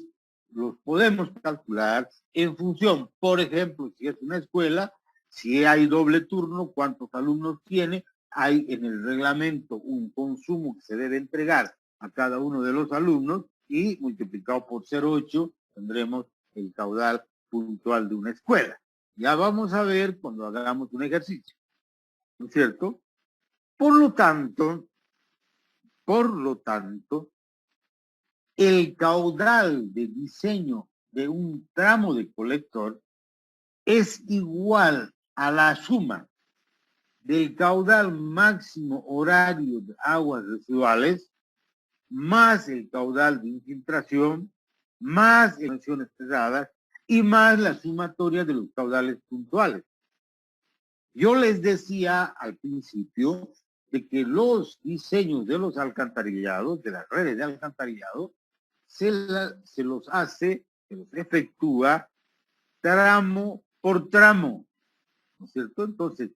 los podemos calcular en función, por ejemplo, si es una escuela, si hay doble turno, cuántos alumnos tiene, hay en el reglamento un consumo que se debe entregar a cada uno de los alumnos y multiplicado por 0,8 tendremos el caudal puntual de una escuela. Ya vamos a ver cuando hagamos un ejercicio, ¿no es cierto? Por lo tanto, el caudal de diseño de un tramo de colector es igual a la suma del caudal máximo horario de aguas residuales más el caudal de infiltración, más emisiones pesadas y más la sumatoria de los caudales puntuales. Yo les decía al principio de que los diseños de los alcantarillados, de las redes de alcantarillado, se los efectúa tramo por tramo, ¿no es cierto? Entonces,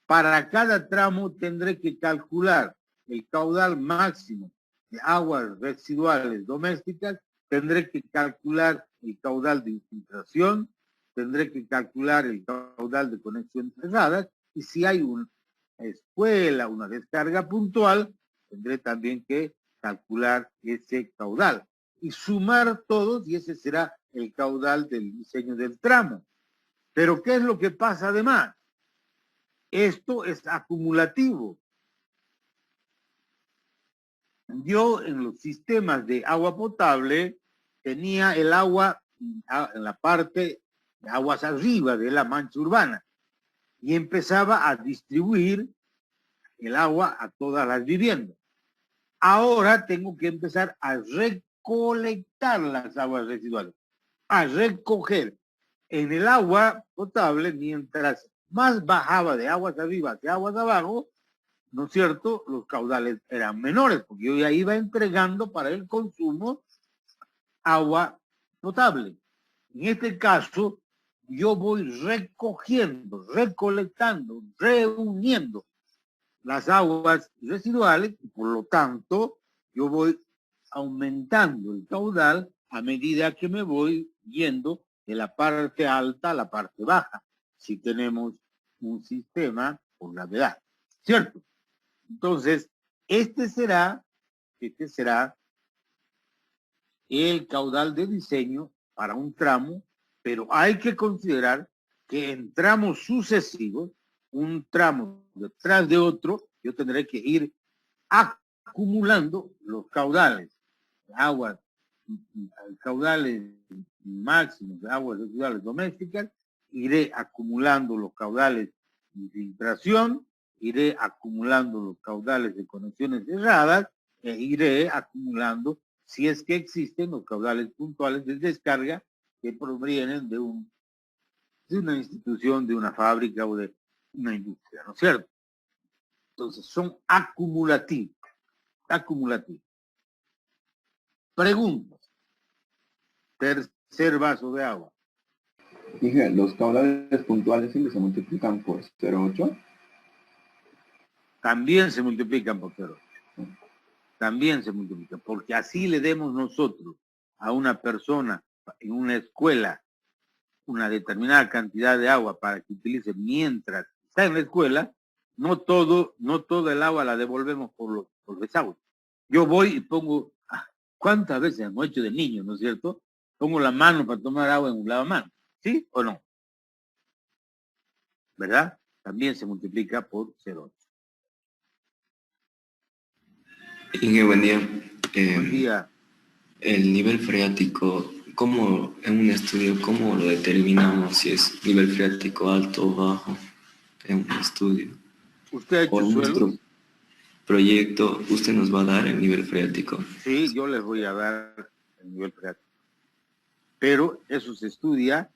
para cada tramo tendré que calcular el caudal máximo de aguas residuales domésticas, tendré que calcular el caudal de infiltración, tendré que calcular el caudal de conexiones cerradas, y si hay una escuela, una descarga puntual, tendré también que calcular ese caudal y sumar todos, y ese será el caudal del diseño del tramo. Pero ¿qué es lo que pasa además? Esto es acumulativo. Yo en los sistemas de agua potable tenía el agua en la parte de aguas arriba de la mancha urbana y empezaba a distribuir el agua a todas las viviendas. Ahora tengo que empezar a recolectar las aguas residuales, a recoger en el agua potable, mientras más bajaba de aguas arriba hacia aguas abajo, ¿no es cierto? Los caudales eran menores, porque yo ya iba entregando para el consumo agua potable. En este caso, yo voy recogiendo, recolectando, reuniendo las aguas residuales, y por lo tanto, yo voy aumentando el caudal a medida que me voy yendo de la parte alta a la parte baja, si tenemos un sistema por gravedad, ¿cierto? Entonces, este será el caudal de diseño para un tramo, pero hay que considerar que en tramos sucesivos, un tramo detrás de otro, yo tendré que ir acumulando los caudales de aguas, caudales máximos de aguas residuales domésticas, iré acumulando los caudales de infiltración, iré acumulando los caudales de conexiones cerradas e iré acumulando, si es que existen, los caudales puntuales de descarga que provienen de una institución, de una fábrica o de una industria, ¿no es cierto? Entonces son acumulativos. Preguntas. Tercer vaso de agua. Dije, los caudales puntuales siempre se multiplican por 0,8. También se multiplican por 0,8. También se multiplican, porque así le demos nosotros a una persona en una escuela una determinada cantidad de agua para que utilice mientras está en la escuela, no todo el agua la devolvemos por desagüe. Yo voy y pongo, ¿cuántas veces hemos hecho de niño, no es cierto? Pongo la mano para tomar agua en un lavamanos, ¿sí o no? ¿Verdad? También se multiplica por 0,8. Inge, buen día. Buen día. El nivel freático ¿cómo en un estudio, cómo lo determinamos si es nivel freático alto o bajo en un estudio? ¿Usted ha O hecho en nuestro suelos? proyecto, ¿usted nos va a dar el nivel freático? Sí, yo les voy a dar el nivel freático. Pero eso se estudia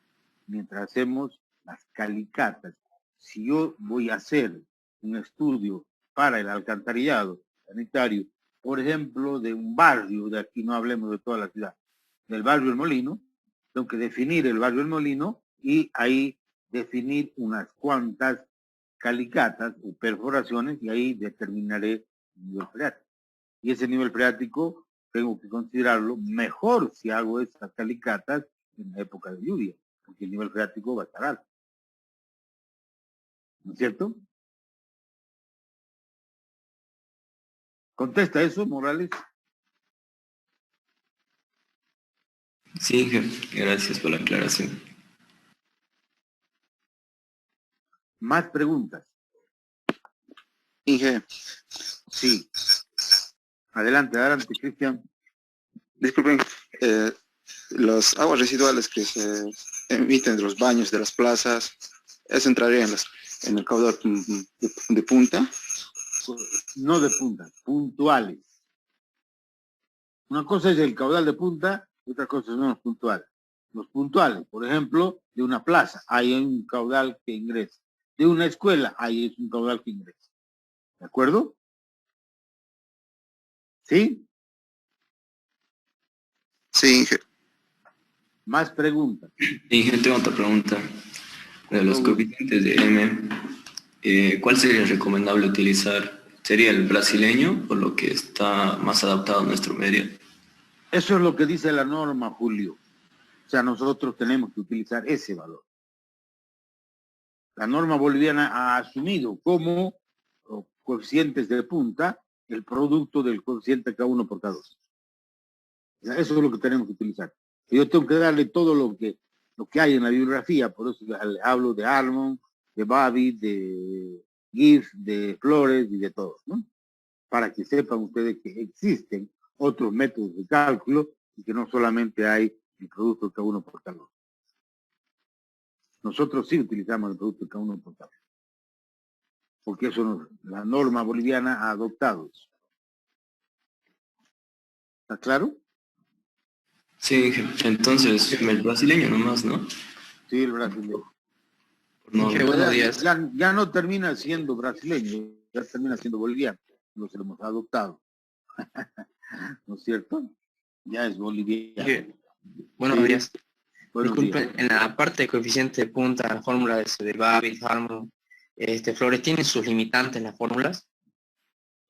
mientras hacemos las calicatas. Si yo voy a hacer un estudio para el alcantarillado sanitario, por ejemplo, de un barrio, de aquí no hablemos de toda la ciudad, del barrio El Molino, tengo que definir el barrio El Molino y ahí definir unas cuantas calicatas o perforaciones y ahí determinaré el nivel freático. Y ese nivel freático tengo que considerarlo mejor si hago estas calicatas en la época de lluvia, porque el nivel freático va a estar alto. ¿No es cierto? ¿Contesta eso, Morales? Sí, jefe, gracias por la aclaración. Más preguntas. Inge, Sí. Adelante, adelante, Cristian. disculpen, las aguas residuales que se emiten de los baños de las plazas, ¿eso entraría en el caudal de punta? No de punta, puntuales. Una cosa es el caudal de punta, otra cosa son los puntuales. Los puntuales, por ejemplo, de una plaza, hay un caudal que ingresa. De una escuela, ahí es un caudal que ingresa. ¿De acuerdo? ¿Sí? Sí, Inge. Más preguntas. Y gente, otra pregunta. De los coeficientes de M, ¿cuál sería recomendable utilizar? ¿Sería el brasileño o lo que está más adaptado a nuestro medio? Eso es lo que dice la norma, Julio. O sea, nosotros tenemos que utilizar ese valor. La norma boliviana ha asumido como coeficientes de punta el producto del coeficiente K1 por K2. O sea, eso es lo que tenemos que utilizar. Yo tengo que darle todo lo que hay en la bibliografía, por eso hablo de Harmon, de Babi, de GIF, de Flores y de todos, ¿no? Para que sepan ustedes que existen otros métodos de cálculo y que no solamente hay el producto K1 por K2. Nosotros sí utilizamos el producto K1 por K2. Porque eso la norma boliviana ha adoptado eso. ¿Está claro? Sí, entonces el brasileño nomás, ¿no? Sí, el brasileño. No, Inge, buenos días. Ya no termina siendo brasileño, ya termina siendo boliviano. Los hemos adoptado. ¿No es cierto? Ya es boliviano. Inge, buenos Sí, días. buenos Disculpen, días. en la parte de coeficiente de punta, la fórmula de Babbitt, Harmon, Flores, ¿tienen sus limitantes las fórmulas?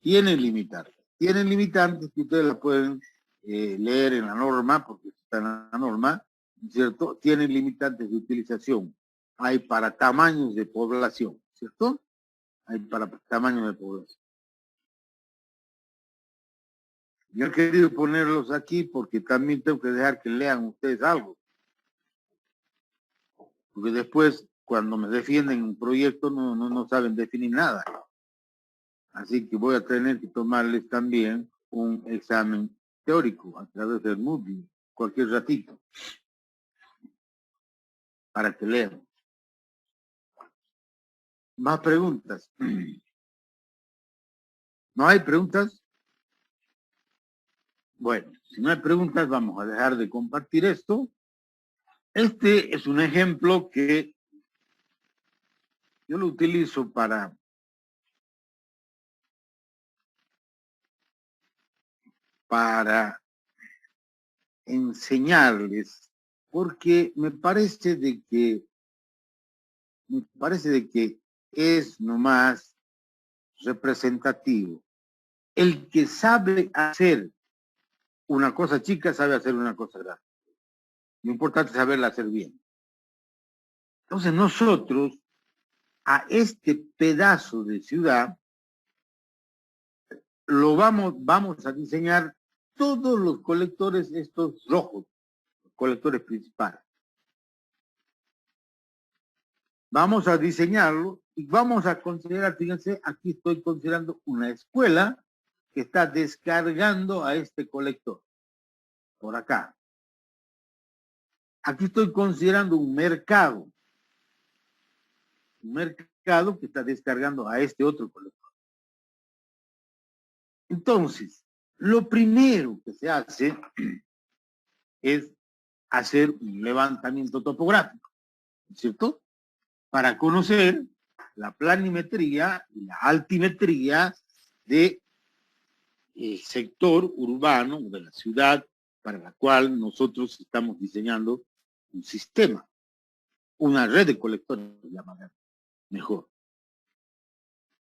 Tienen limitantes. Tienen limitantes que ustedes la pueden leer en la norma, porque está en la norma, ¿no es cierto? Tienen limitantes de utilización. Hay para tamaños de población, ¿cierto? Hay para tamaños de población. Yo he querido ponerlos aquí porque también tengo que dejar que lean ustedes algo. Porque después, cuando me defienden un proyecto, no saben definir nada. Así que voy a tener que tomarles también un examen teórico a través del Moodle, cualquier ratito, para que lean. Más preguntas. ¿No hay preguntas? Bueno, si no hay preguntas, vamos a dejar de compartir esto. Este es un ejemplo que yo lo utilizo para enseñarles, porque me parece de que es nomás representativo. El que sabe hacer una cosa chica sabe hacer una cosa grande. Lo importante es saberla hacer bien. Entonces nosotros a este pedazo de ciudad lo vamos a diseñar todos los colectores estos rojos, los colectores principales. Vamos a diseñarlo y vamos a considerar, fíjense, aquí estoy considerando una escuela que está descargando a este colector, por acá. Aquí estoy considerando un mercado que está descargando a este otro colector. Entonces, lo primero que se hace es hacer un levantamiento topográfico, ¿cierto? Para conocer la planimetría y la altimetría de sector urbano de la ciudad para la cual nosotros estamos diseñando un sistema, una red de colectores, llamarán mejor.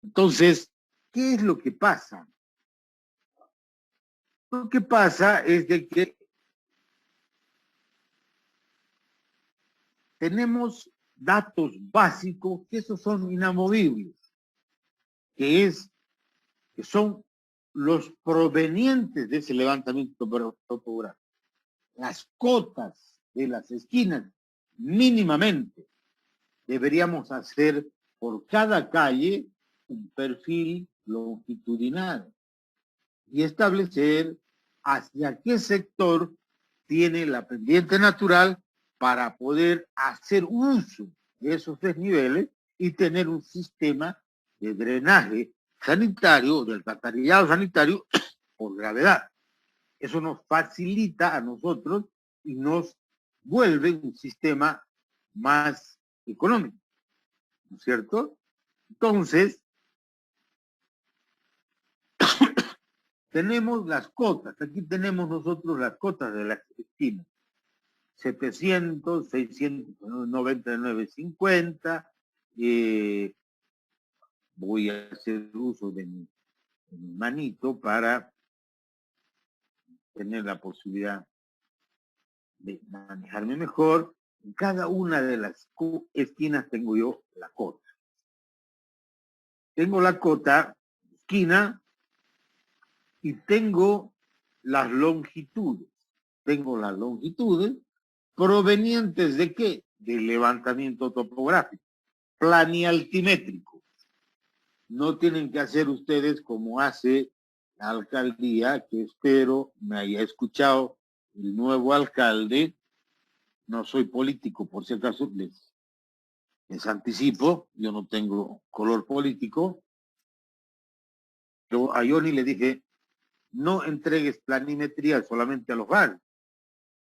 Entonces, ¿qué es lo que pasa? Lo que pasa es de que tenemos datos básicos que esos son inamovibles, que son los provenientes de ese levantamiento topográfico. Las cotas de las esquinas, mínimamente, deberíamos hacer por cada calle un perfil longitudinal y establecer hacia qué sector tiene la pendiente natural para poder hacer uso de esos desniveles y tener un sistema de drenaje sanitario, del alcantarillado sanitario por gravedad. Eso nos facilita a nosotros y nos vuelve un sistema más económico, ¿no es cierto? Entonces, tenemos las cotas. Aquí tenemos nosotros las cotas de las esquinas. 700, 699.50. Voy a hacer uso de mi manito para tener la posibilidad de manejarme mejor. En cada una de las esquinas tengo yo la cota. Tengo la cota esquina y tengo las longitudes. Tengo las longitudes provenientes ¿de qué? Del levantamiento topográfico, planialtimétrico. No tienen que hacer ustedes como hace la alcaldía, que espero me haya escuchado el nuevo alcalde. No soy político, por si acaso les anticipo, yo no tengo color político. Yo a Johnny le dije, no entregues planimetrías solamente a los barrios,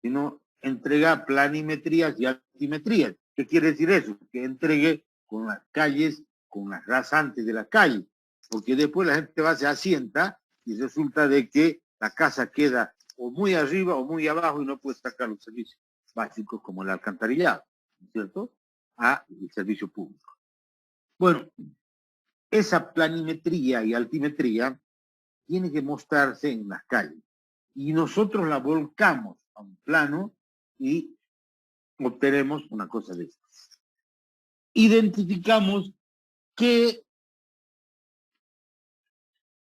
sino entrega planimetrías y altimetrías. ¿Qué quiere decir eso? Que entregue con las calles, con las rasantes de la calle, porque después la gente va, se asienta y resulta de que la casa queda o muy arriba o muy abajo y no puede sacar los servicios básicos como el alcantarillado, ¿no es cierto? El servicio público. Bueno, esa planimetría y altimetría tiene que mostrarse en las calles y nosotros la volcamos a un plano y obtenemos una cosa de estas. Identificamos qué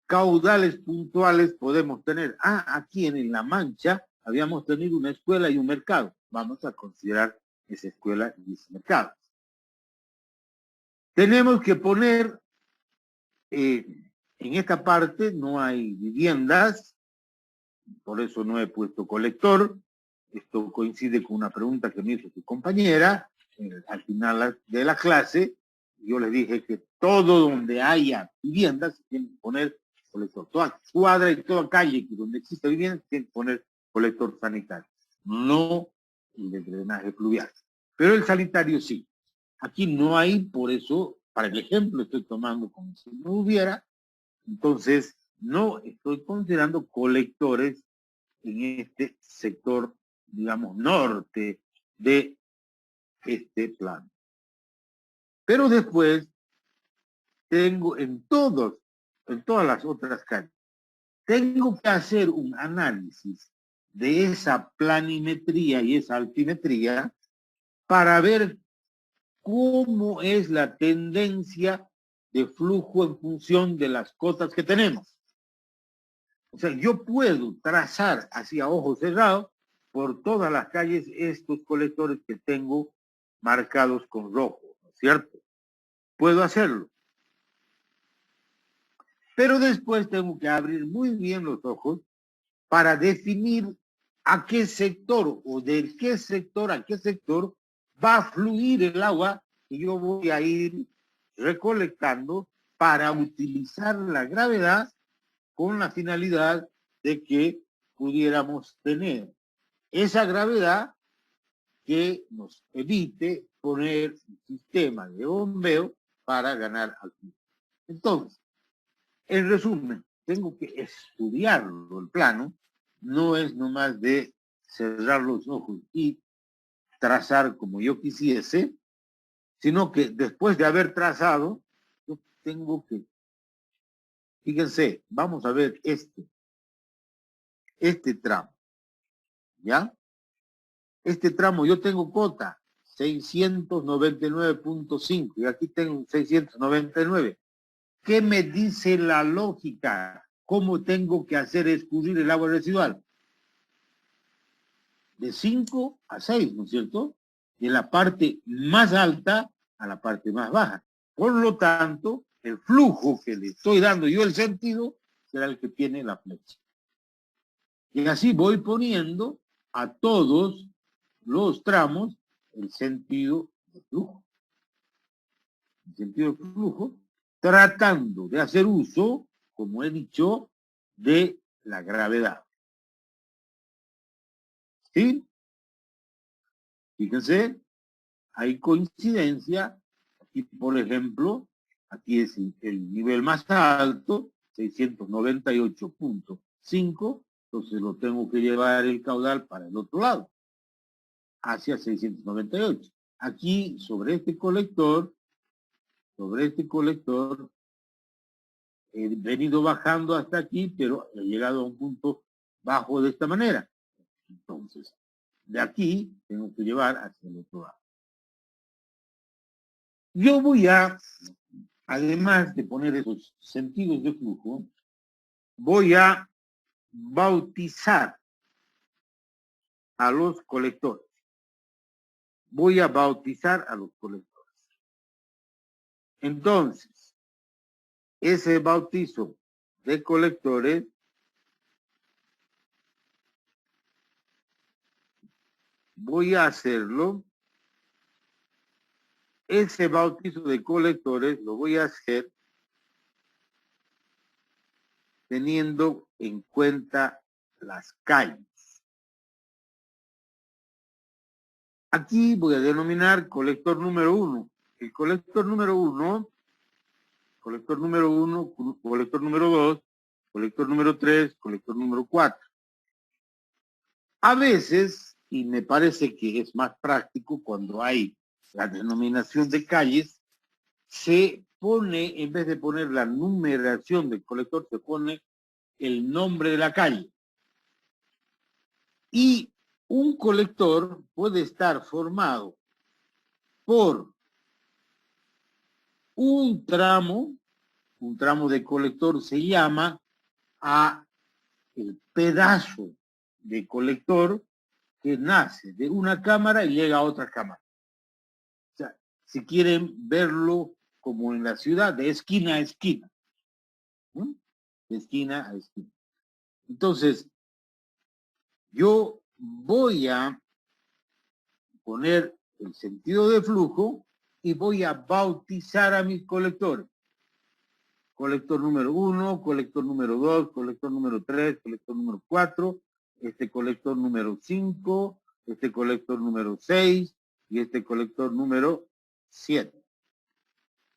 caudales puntuales podemos tener. Aquí en La Mancha habíamos tenido una escuela y un mercado. Vamos a considerar esa escuela y ese mercado. Tenemos que poner, en esta parte no hay viviendas, por eso no he puesto colector. Esto coincide con una pregunta que me hizo su compañera al final de la clase. Yo le dije que todo donde haya viviendas se tiene que poner colector. Toda cuadra y toda calle donde exista vivienda se tiene que poner colector sanitario. No el de drenaje pluvial. Pero el sanitario sí. Aquí no hay, por eso, para el ejemplo estoy tomando como si no hubiera. Entonces, no estoy considerando colectores en este sector, digamos, norte de este plano. Pero después tengo en todas las otras calles, tengo que hacer un análisis de esa planimetría y esa altimetría para ver cómo es la tendencia de flujo en función de las cotas que tenemos. O sea, yo puedo trazar así a ojo cerrado por todas las calles estos colectores que tengo marcados con rojo, ¿no es cierto? Puedo hacerlo. Pero después tengo que abrir muy bien los ojos para definir a qué sector o de qué sector a qué sector va a fluir el agua que yo voy a ir recolectando para utilizar la gravedad con la finalidad de que pudiéramos tener esa gravedad que nos evite poner un sistema de bombeo para ganar al flujo. Entonces, en resumen, tengo que estudiarlo el plano, no es nomás de cerrar los ojos y trazar como yo quisiese, sino que después de haber trazado, yo tengo que, fíjense, vamos a ver este tramo, ¿ya? Este tramo yo tengo cota 699.5 y aquí tengo 699. ¿Qué me dice la lógica? ¿Cómo tengo que hacer escurrir el agua residual? De 5 a 6, ¿no es cierto? De la parte más alta a la parte más baja. Por lo tanto, el flujo que le estoy dando yo el sentido será el que tiene la flecha. Y así voy poniendo a todos los tramos el sentido de flujo. El sentido de flujo, tratando de hacer uso, como he dicho, de la gravedad. ¿Sí? Fíjense, hay coincidencia. Aquí, por ejemplo, aquí es el nivel más alto, 698.5, entonces lo tengo que llevar el caudal para el otro lado, hacia 698. Aquí, sobre este colector, he venido bajando hasta aquí, pero he llegado a un punto bajo de esta manera. Entonces, de aquí tengo que llevar hacia el otro lado. Yo voy a, además de poner esos sentidos de flujo, voy a bautizar a los colectores. Voy a bautizar a los colectores. Entonces, ese bautizo de colectores voy a hacerlo. Ese bautizo de colectores lo voy a hacer teniendo en cuenta las calles. Aquí voy a denominar colector número 1. El colector número 1, colector número 1, colector número 2, colector número 3, colector número 4. A veces, y me parece que es más práctico cuando hay la denominación de calles, se pone, en vez de poner la numeración del colector, se pone el nombre de la calle. Y un colector puede estar formado por un tramo de colector se llama a el pedazo de colector que nace de una cámara y llega a otra cámara. O sea, si quieren verlo como en la ciudad, de esquina a esquina. ¿No? De esquina a esquina. Entonces, yo voy a poner el sentido de flujo y voy a bautizar a mis colectores. Colector número 1, colector número 2, colector número 3, colector número 4, este colector número 5, este colector número 6 y este colector número 7.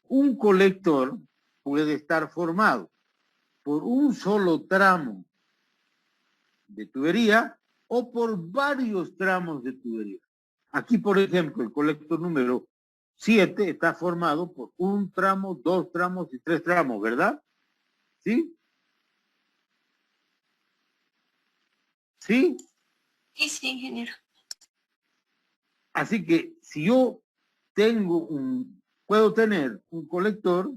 Un colector puede estar formado por un solo tramo de tubería o por varios tramos de tubería. Aquí, por ejemplo, el colector número 7 está formado por un tramo, 2 tramos y 3 tramos, ¿verdad? ¿Sí? ¿Sí? Sí, ingeniero. Así que si yo puedo tener un colector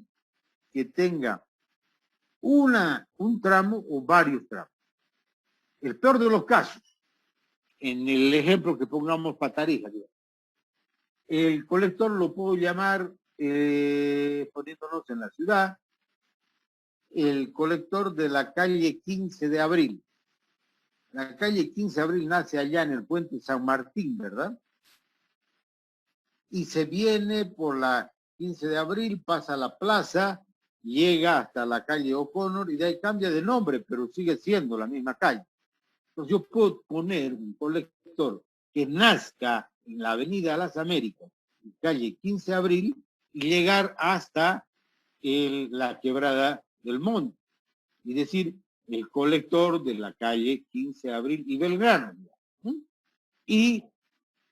que tenga un tramo o varios tramos. El peor de los casos, en el ejemplo que pongamos para Tarija, el colector lo puedo llamar, poniéndonos en la ciudad, el colector de la calle 15 de abril. La calle 15 de abril nace allá en el puente San Martín, ¿verdad? Y se viene por la 15 de abril, pasa a la plaza, llega hasta la calle O'Connor y de ahí cambia de nombre, pero sigue siendo la misma calle. Entonces yo puedo poner un colector que nazca en la Avenida Las Américas, calle 15 de abril, y llegar hasta la Quebrada del Monte, y decir el colector de la calle 15 de abril y Belgrano. ¿Sí? Y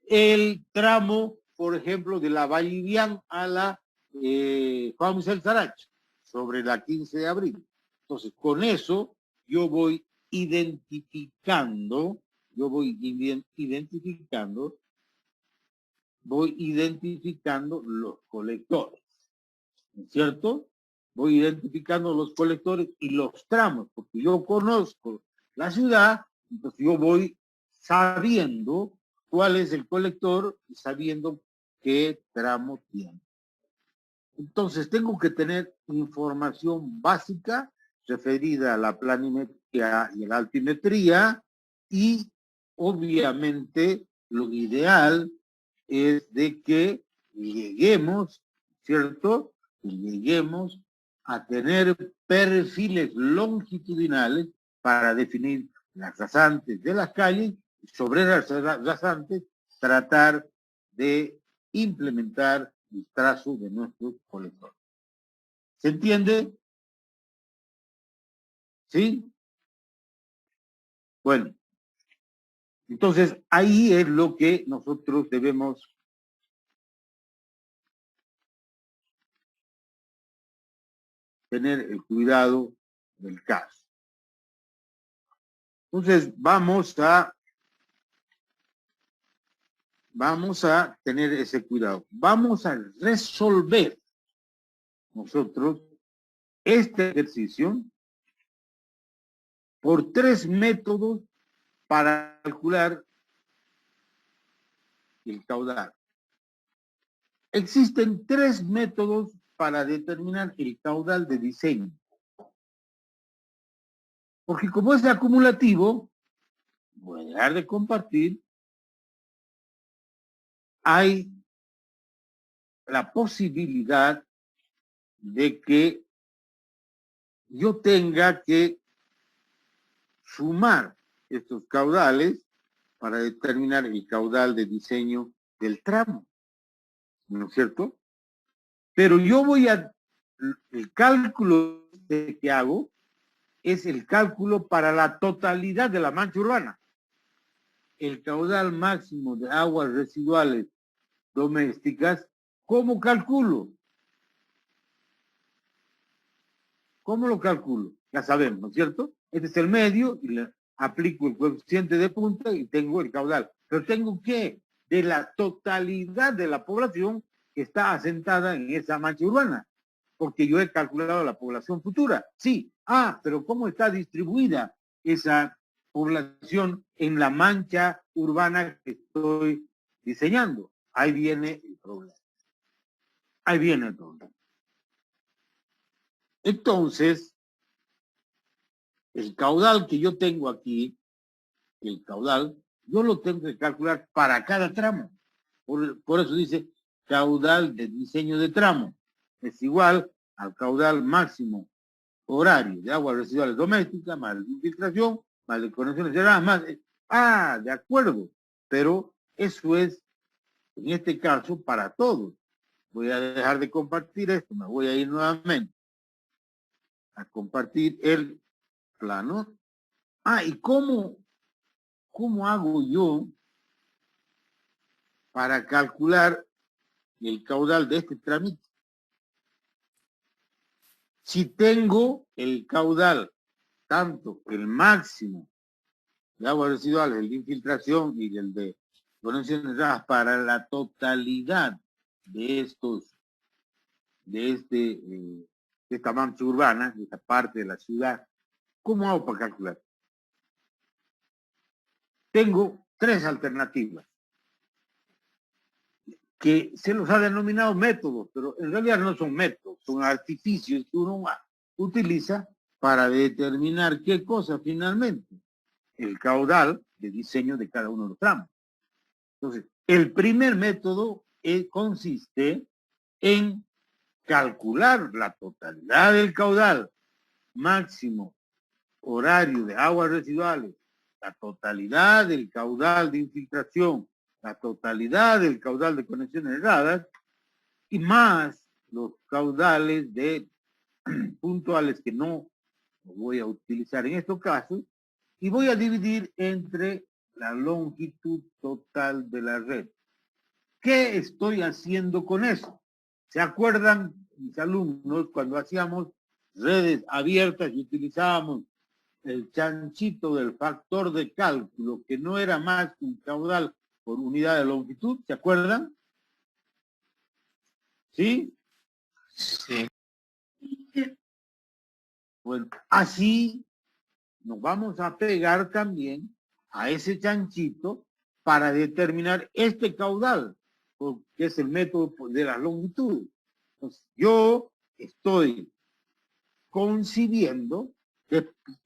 el tramo, por ejemplo, de la Vallivian a la Juan Michel Saracho, sobre la 15 de abril. Entonces, con eso yo voy identificando los colectores, ¿no es cierto? Voy identificando los colectores y los tramos, porque yo conozco la ciudad, entonces yo voy sabiendo cuál es el colector y sabiendo qué tramo tiene. Entonces tengo que tener información básica referida a la planimetría y a la altimetría, y obviamente lo ideal es de que lleguemos, ¿cierto? Que lleguemos a tener perfiles longitudinales para definir las rasantes de las calles, y sobre las rasantes tratar de implementar el trazo de nuestros colectores. ¿Se entiende? ¿Sí? Bueno, entonces ahí es lo que nosotros debemos tener el cuidado del caso. Entonces vamos a tener ese cuidado. Vamos a resolver nosotros este ejercicio por 3 métodos para calcular el caudal. Existen 3 métodos para determinar el caudal de diseño. Porque como es acumulativo, voy a dejar de compartir, hay la posibilidad de que yo tenga que sumar estos caudales para determinar el caudal de diseño del tramo, ¿no es cierto? Pero yo el cálculo que hago es el cálculo para la totalidad de la mancha urbana. El caudal máximo de aguas residuales domésticas, ¿cómo calculo? ¿Cómo lo calculo? Ya sabemos, ¿no es cierto? Este es el medio y le aplico el coeficiente de punta y tengo el caudal. Pero tengo que, de la totalidad de la población que está asentada en esa mancha urbana, porque yo he calculado la población futura. Sí, pero ¿cómo está distribuida esa población en la mancha urbana que estoy diseñando? Ahí viene el problema. Ahí viene el problema. Entonces, el caudal que yo tengo aquí, el caudal, yo lo tengo que calcular para cada tramo. Por eso dice caudal de diseño de tramo. Es igual al caudal máximo horario de aguas residuales domésticas, más de infiltración, más de conexiones cerradas, más... de acuerdo. Pero eso es, en este caso, para todos. Voy a dejar de compartir esto, me voy a ir nuevamente a compartir el plano. ¿Y cómo hago yo para calcular el caudal de este trámite? Si tengo el caudal, tanto el máximo de aguas residuales, el de infiltración y el de conexiones cerradas para la totalidad de esta mancha urbana, de esta parte de la ciudad, ¿cómo hago para calcular? Tengo 3 alternativas que se los ha denominado métodos, pero en realidad no son métodos, son artificios que uno utiliza para determinar qué cosa finalmente. el caudal de diseño de cada uno de los tramos. Entonces, el primer método consiste en calcular la totalidad del caudal máximo horario de aguas residuales, la totalidad del caudal de infiltración, la totalidad del caudal de conexiones erradas y más los caudales puntuales que no voy a utilizar en estos casos, y voy a dividir entre la longitud total de la red. ¿Qué estoy haciendo con eso? ¿Se acuerdan mis alumnos cuando hacíamos redes abiertas y utilizábamos el chanchito del factor de cálculo, que no era más que un caudal por unidad de longitud? ¿Se acuerdan? ¿Sí? Sí. Bueno, así nos vamos a pegar también a ese chanchito para determinar este caudal, que es el método de las longitudes. Entonces, yo estoy concibiendo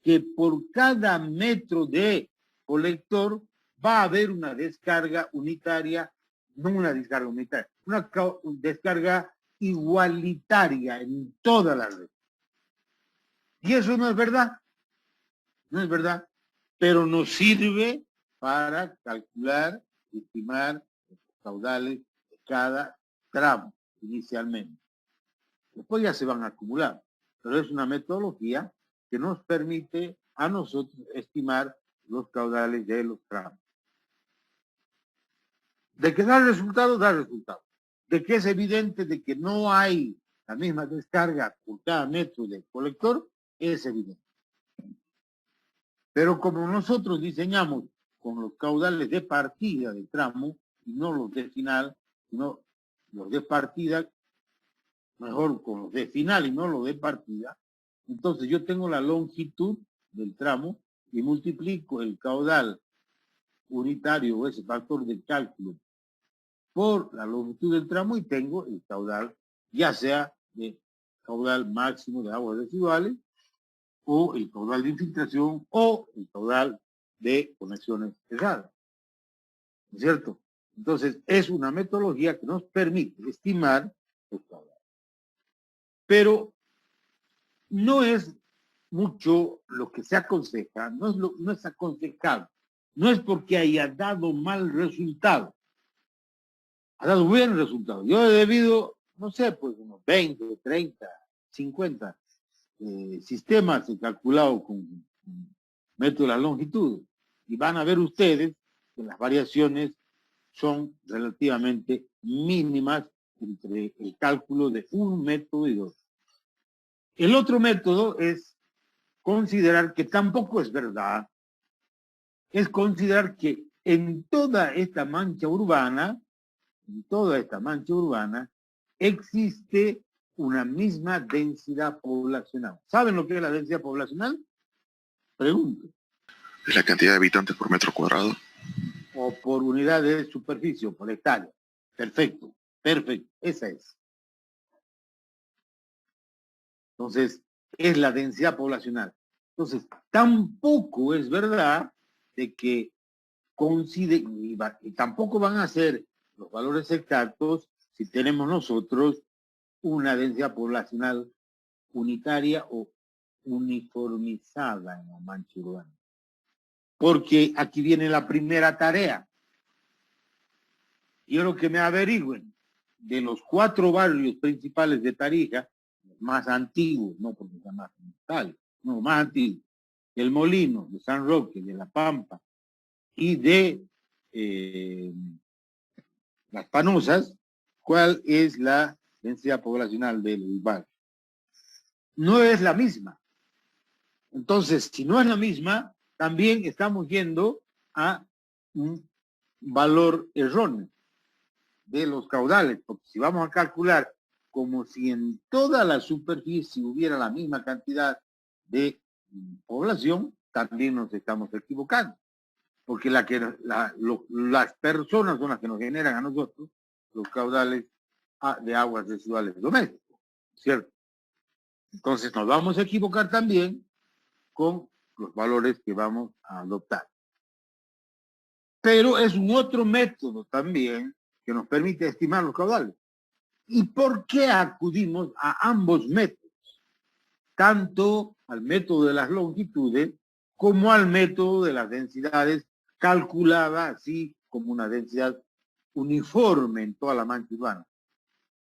que por cada metro de colector va a haber una descarga unitaria, no una descarga unitaria, una descarga igualitaria en toda la red. Y eso no es verdad, no es verdad, pero nos sirve para calcular, estimar los caudales de cada tramo inicialmente. Después ya se van a acumular, pero es una metodología que nos permite a nosotros estimar los caudales de los tramos. De que da resultado, da resultado. De que es evidente de que no hay la misma descarga por cada metro del colector, es evidente. Pero como nosotros diseñamos con los caudales de partida del tramo, y no los de final, sino los de partida, mejor con los de final y no los de partida, entonces yo tengo la longitud del tramo y multiplico el caudal unitario o ese factor de cálculo por la longitud del tramo y tengo el caudal, ya sea de caudal máximo de aguas residuales o el caudal de infiltración o el caudal de conexiones erradas. ¿No es cierto? Entonces es una metodología que nos permite estimar los caudales. Pero no es mucho lo que se aconseja, no es aconsejable, no es porque haya dado mal resultado, ha dado buen resultado. Yo he debido, no sé, pues unos 20, 30, 50 sistemas he calculado con método de la longitud, y van a ver ustedes que las variaciones son relativamente mínimas entre el cálculo de un método y dos. El otro método es considerar que tampoco es verdad, es considerar que en toda esta mancha urbana, existe una misma densidad poblacional. ¿Saben lo que es la densidad poblacional? Pregunto. ¿Es la cantidad de habitantes por metro cuadrado? O por unidad de superficie, por hectárea. Perfecto, perfecto, esa es. Entonces, es la densidad poblacional. Entonces, tampoco es verdad de que coincide, y tampoco van a ser los valores exactos si tenemos nosotros una densidad poblacional unitaria o uniformizada en la mancha urbana. Porque aquí viene la primera tarea. Quiero que me averigüen de los 4 barrios principales de Tarija, los más antiguos, no porque sean más principales, no, más antiguos, El Molino, de San Roque, de La Pampa y de Las Panosas, ¿cuál es la densidad poblacional del barrio? No es la misma. Entonces, si no es la misma, también estamos yendo a un valor erróneo de los caudales, porque si vamos a calcular como si en toda la superficie hubiera la misma cantidad de población, también nos estamos equivocando, porque las personas son las que nos generan a nosotros los caudales de aguas residuales domésticas, ¿cierto? Entonces nos vamos a equivocar también con los valores que vamos a adoptar. Pero es un otro método también que nos permite estimar los caudales. ¿Y por qué acudimos a ambos métodos? Tanto al método de las longitudes como al método de las densidades calculada así como una densidad uniforme en toda la mancha urbana.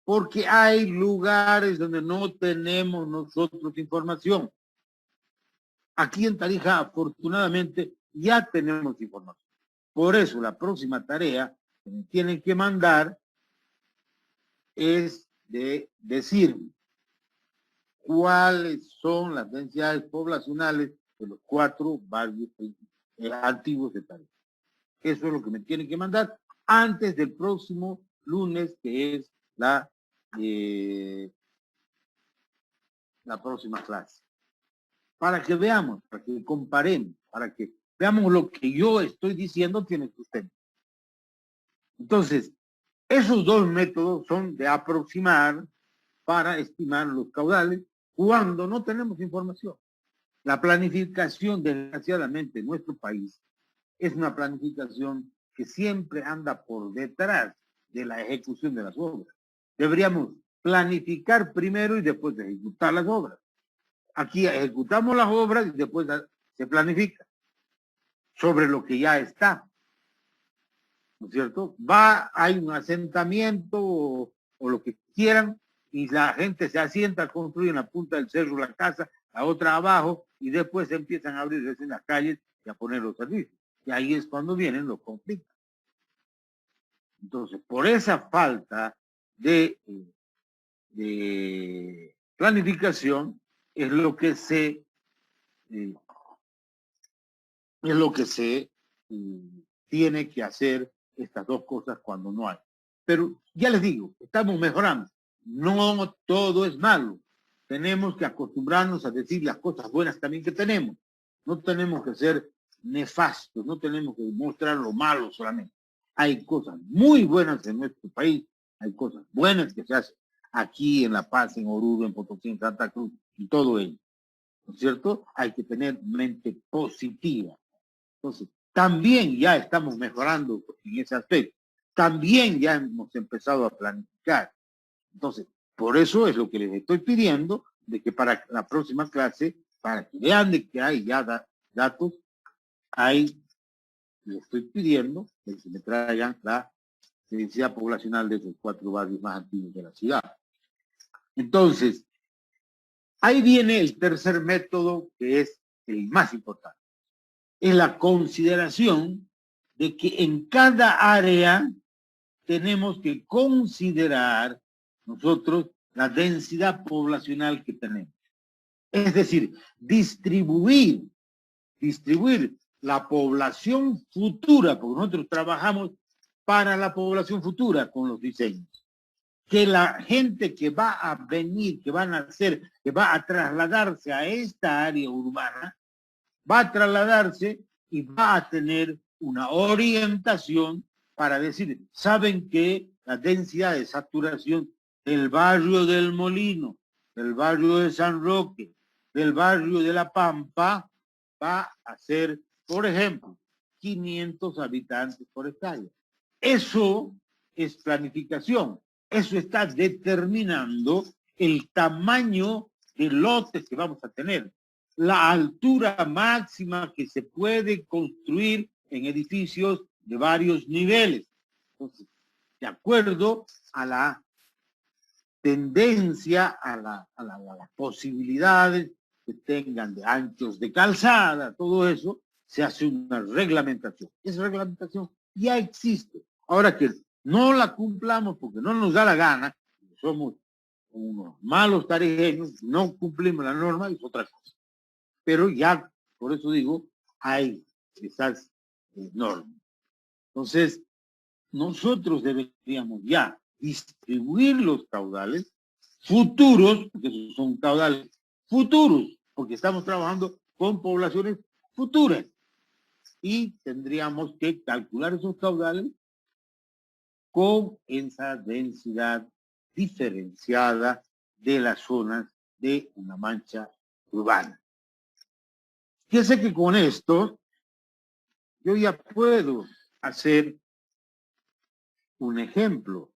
Porque hay lugares donde no tenemos nosotros información. Aquí en Tarija, afortunadamente, ya tenemos información. Por eso la próxima tarea que me tienen que mandar es de decir cuáles son las densidades poblacionales de los 4 barrios antiguos de Tarija. Eso es lo que me tienen que mandar antes del próximo lunes, que es la próxima clase. Para que veamos, para que comparemos, para que veamos lo que yo estoy diciendo tiene usted. Entonces, esos dos métodos son de aproximar para estimar los caudales cuando no tenemos información. La planificación, desgraciadamente, en nuestro país es una planificación que siempre anda por detrás de la ejecución de las obras. Deberíamos planificar primero y después ejecutar las obras. Aquí ejecutamos las obras y después se planifica sobre lo que ya está. ¿No es cierto? Hay un asentamiento o lo que quieran y la gente se asienta, construye en la punta del cerro la casa, la otra abajo y después se empiezan a abrir recién las calles y a poner los servicios. Y ahí es cuando vienen los conflictos. Entonces, por esa falta de planificación es lo que se tiene que hacer estas dos cosas cuando no hay. Pero ya les digo, estamos mejorando. No todo es malo. Tenemos que acostumbrarnos a decir las cosas buenas también que tenemos. No tenemos que ser nefastos, no tenemos que mostrar lo malo solamente. Hay cosas muy buenas en nuestro país, hay cosas buenas que se hacen aquí en La Paz, en Oruro, en Potosí, en Santa Cruz, y todo ello. ¿No es cierto? Hay que tener mente positiva. Entonces, también ya estamos mejorando en ese aspecto. También ya hemos empezado a planificar. Entonces, por eso es lo que les estoy pidiendo, de que para la próxima clase, para que vean de que hay ya datos, les estoy pidiendo que se me traigan la densidad poblacional de esos 4 barrios más antiguos de la ciudad. Entonces, ahí viene el tercer método, que es el más importante. Es la consideración de que en cada área tenemos que considerar nosotros la densidad poblacional que tenemos. Es decir, distribuir la población futura, porque nosotros trabajamos para la población futura con los diseños. Que la gente que va a venir, que va a nacer, que va a trasladarse a esta área urbana, va a trasladarse y va a tener una orientación para decir, ¿saben qué? La densidad de saturación del barrio del Molino, del barrio de San Roque, del barrio de La Pampa, va a ser, por ejemplo, 500 habitantes por hectárea. Eso es planificación. Eso está determinando el tamaño de lotes que vamos a tener, la altura máxima que se puede construir en edificios de varios niveles. Entonces, de acuerdo a la tendencia, a las posibilidades que tengan de anchos de calzada, todo eso, se hace una reglamentación. Esa reglamentación ya existe. Ahora que no la cumplamos porque no nos da la gana, somos unos malos tarijeños, no cumplimos la norma, es otra cosa. Pero ya, por eso digo, hay esas normas. Entonces, nosotros deberíamos ya distribuir los caudales futuros, porque esos son caudales futuros, porque estamos trabajando con poblaciones futuras. Y tendríamos que calcular esos caudales con esa densidad diferenciada de las zonas de una mancha urbana. Fíjense que con esto yo ya puedo hacer un ejemplo.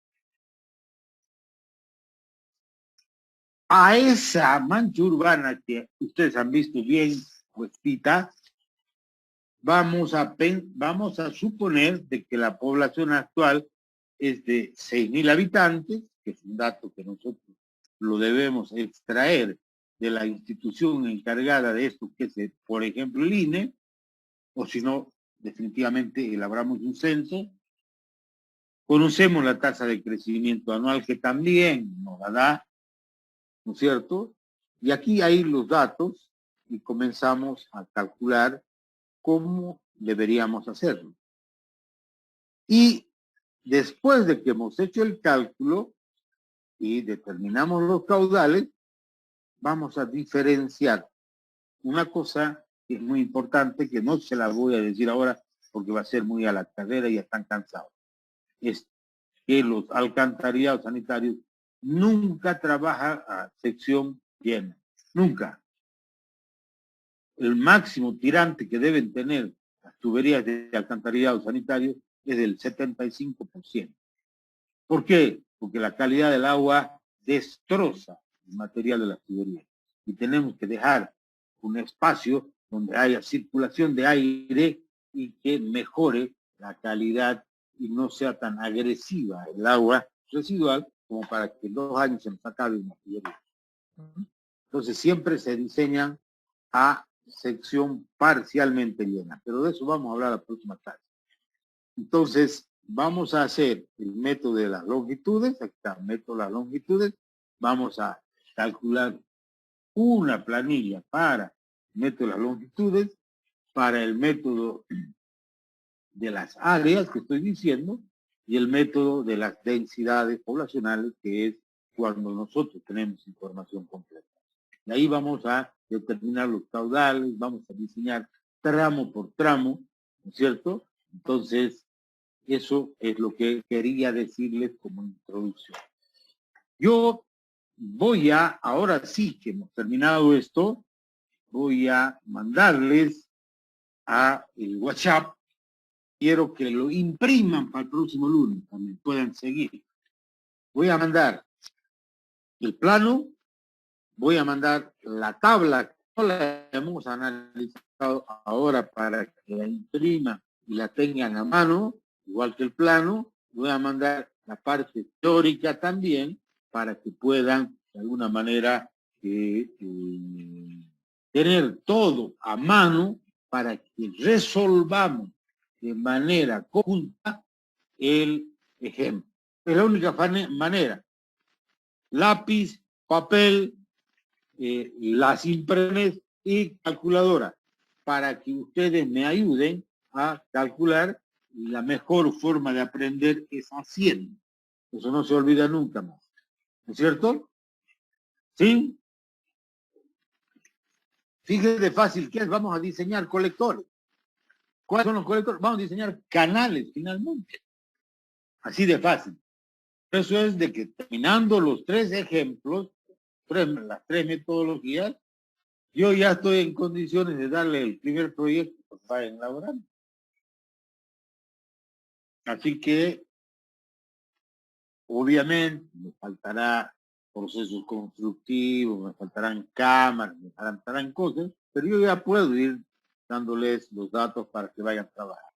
A esa mancha urbana que ustedes han visto bien puestita, vamos a suponer de que la población actual es de 6.000 habitantes, que es un dato que nosotros lo debemos extraer de la institución encargada de esto, que es, por ejemplo, el INE, o si no, definitivamente elaboramos un censo. Conocemos la tasa de crecimiento anual que también nos la da, ¿no es cierto? Y aquí hay los datos y comenzamos a calcular cómo deberíamos hacerlo. Y después de que hemos hecho el cálculo y determinamos los caudales, vamos a diferenciar una cosa que es muy importante, que no se la voy a decir ahora porque va a ser muy a la carrera y ya están cansados. Es que los alcantarillados sanitarios nunca trabajan a sección llena. Nunca. El máximo tirante que deben tener las tuberías de alcantarillado sanitario es del 75%. ¿Por qué? Porque la calidad del agua destroza el material de las tuberías. Y tenemos que dejar un espacio donde haya circulación de aire y que mejore la calidad y no sea tan agresiva el agua residual como para que en 2 años se nos acabe una tubería. Entonces siempre se diseñan a sección parcialmente llena, pero de eso vamos a hablar la próxima clase. Entonces, vamos a hacer el método de las longitudes, aquí está el método de las longitudes, vamos a calcular una planilla para el método de las longitudes, para el método de las áreas que estoy diciendo, y el método de las densidades poblacionales, que es cuando nosotros tenemos información completa. Y ahí vamos a determinar los caudales, vamos a diseñar tramo por tramo, ¿no es cierto? Entonces, eso es lo que quería decirles como introducción. Yo voy a, ahora sí que hemos terminado esto, voy a mandarles a el WhatsApp. Quiero que lo impriman para el próximo lunes, también puedan seguir. Voy a mandar el plano, voy a mandar la tabla que no la hemos analizado ahora para que la impriman y la tengan a mano, igual que el plano. Voy a mandar la parte teórica también para que puedan de alguna manera tener todo a mano para que resolvamos de manera conjunta el ejemplo. Es la única manera. Lápiz, papel, las impresiones y calculadora, para que ustedes me ayuden a calcular. La mejor forma de aprender es haciendo. Eso no se olvida nunca más. ¿No es cierto? ¿Sí? Fíjense fácil que es. Vamos a diseñar colectores. ¿Cuáles son los colectores? Vamos a diseñar canales finalmente. Así de fácil. Eso es de que terminando los 3 ejemplos, las 3 metodologías, yo ya estoy en condiciones de darle el primer proyecto que vayan elaborando. Así que, obviamente, me faltará procesos constructivos, me faltarán cámaras, me faltarán cosas, pero yo ya puedo ir dándoles los datos para que vayan a trabajar.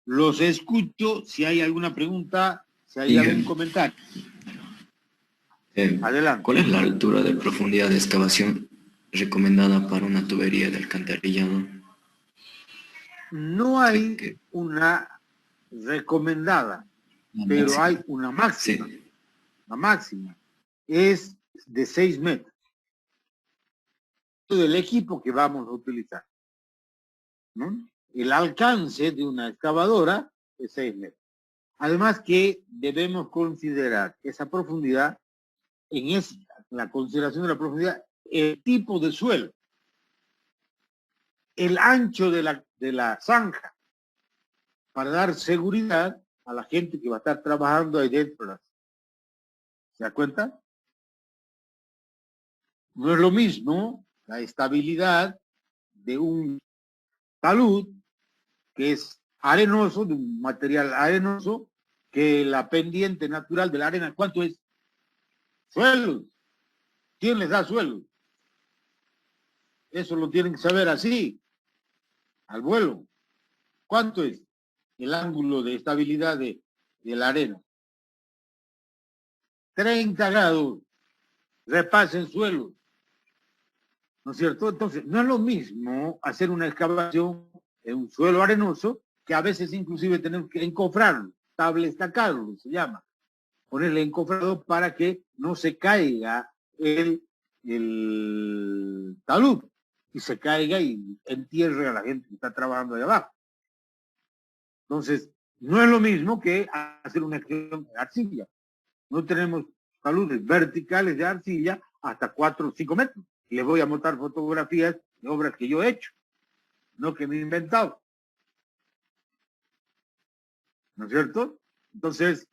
Los escucho si hay alguna pregunta, si hay algún comentario. Adelante. ¿Cuál es la altura de profundidad de excavación recomendada para una tubería de alcantarillado? No hay una recomendada, pero hay una máxima. Sí. La máxima es de 6 metros. Del equipo que vamos a utilizar, ¿no? El alcance de una excavadora es 6 metros. Además que debemos considerar esa profundidad, la consideración de la profundidad, el tipo de suelo, el ancho de la zanja, para dar seguridad a la gente que va a estar trabajando ahí dentro. ¿Se da cuenta? No es lo mismo la estabilidad de un talud, que es arenoso, de un material arenoso, que la pendiente natural de la arena, ¿cuánto es? Suelos. ¿Quién les da suelos? Eso lo tienen que saber así, al vuelo. ¿Cuánto es el ángulo de estabilidad de la arena? 30 grados. Repasen suelos. ¿No es cierto? Entonces, no es lo mismo hacer una excavación en un suelo arenoso, que a veces inclusive tenemos que encofrarlo, estacarlo, se llama. Ponerle encofrado para que no se caiga el talud y se caiga y entierre a la gente que está trabajando ahí abajo. Entonces, no es lo mismo que hacer una excavación de arcilla. No tenemos taludes verticales de arcilla hasta 4 o 5 metros. Y les voy a mostrar fotografías de obras que yo he hecho, no que me he inventado. ¿No es cierto? Entonces,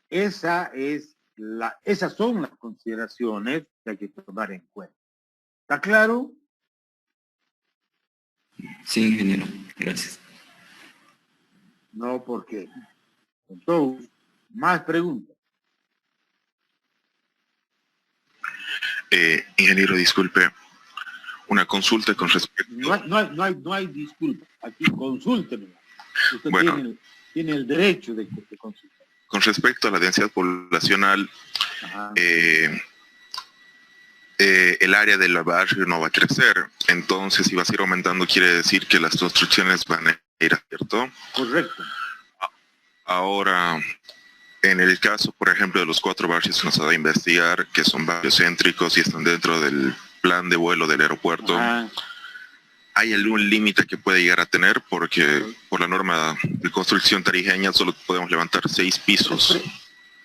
esas son las consideraciones que hay que tomar en cuenta. ¿Está claro? Sí, ingeniero. Gracias. No, porque entonces, más preguntas. Ingeniero, disculpe, una consulta con respecto... No hay disculpa. Aquí consúlteme. Usted Bueno, tiene el derecho de consultar. con respecto a la densidad poblacional, el área del barrio no va a crecer. Entonces, si va a seguir aumentando, quiere decir que las construcciones van a ir, ¿cierto? Correcto. Ahora, en el caso, por ejemplo, de los 4 barrios que nos va a investigar, que son barrios céntricos y están dentro del plan de vuelo del aeropuerto, ¿hay algún límite que puede llegar a tener? Porque por la norma de construcción tarijeña solo podemos levantar 6 pisos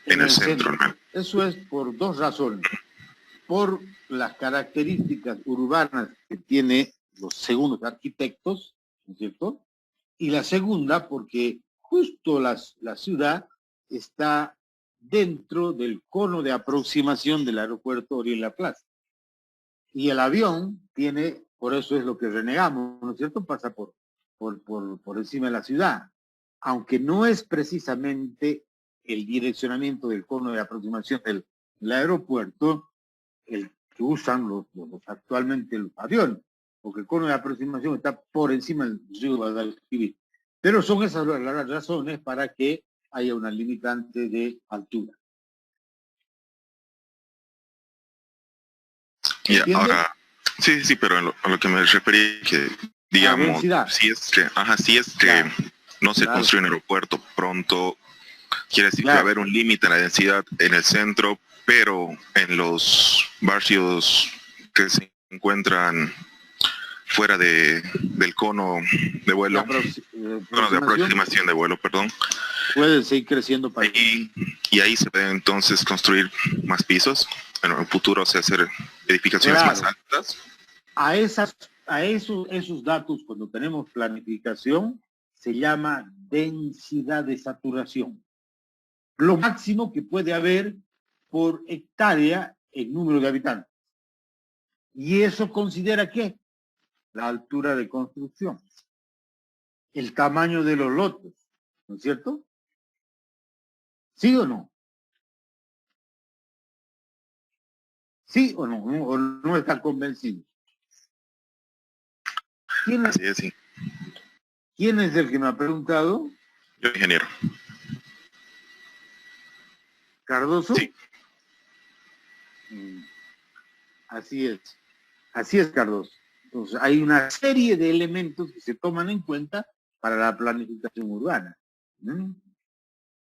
en el centro. ¿No? Eso es por 2 razones. Por las características urbanas que tiene los segundos arquitectos, ¿no es cierto? Y la segunda, porque justo la ciudad está dentro del cono de aproximación del aeropuerto Oriel La Plaza. Y el avión tiene, por eso es lo que renegamos, ¿no es cierto? Pasa por encima de la ciudad. Aunque no es precisamente el direccionamiento del cono de aproximación del aeropuerto el que usan actualmente los aviones, porque el cono de aproximación está por encima del río Guadalquivir. Pero son esas las razones para que haya una limitante de altura. Y ahora, sí, pero a lo que me referí, que digamos, si es que no se construye un aeropuerto pronto, quiere decir que va a haber un límite en la densidad en el centro, pero en los barrios que se encuentran fuera del cono de vuelo, de aproximación de vuelo, perdón, pueden seguir creciendo para y ahí se pueden entonces construir más pisos, en el futuro hacer edificaciones más altas. A esos datos, cuando tenemos planificación, se llama densidad de saturación. Lo máximo que puede haber por hectárea en número de habitantes. Y eso considera ¿qué? La altura de construcción, el tamaño de los lotes, ¿no es cierto? ¿Sí o no? ¿Sí o no? ¿O no están convencidos? Así es, sí. ¿Quién es el que me ha preguntado? Yo, ingeniero. ¿Cardoso? Sí. Así es, Cardoso. Entonces, hay una serie de elementos que se toman en cuenta para la planificación urbana.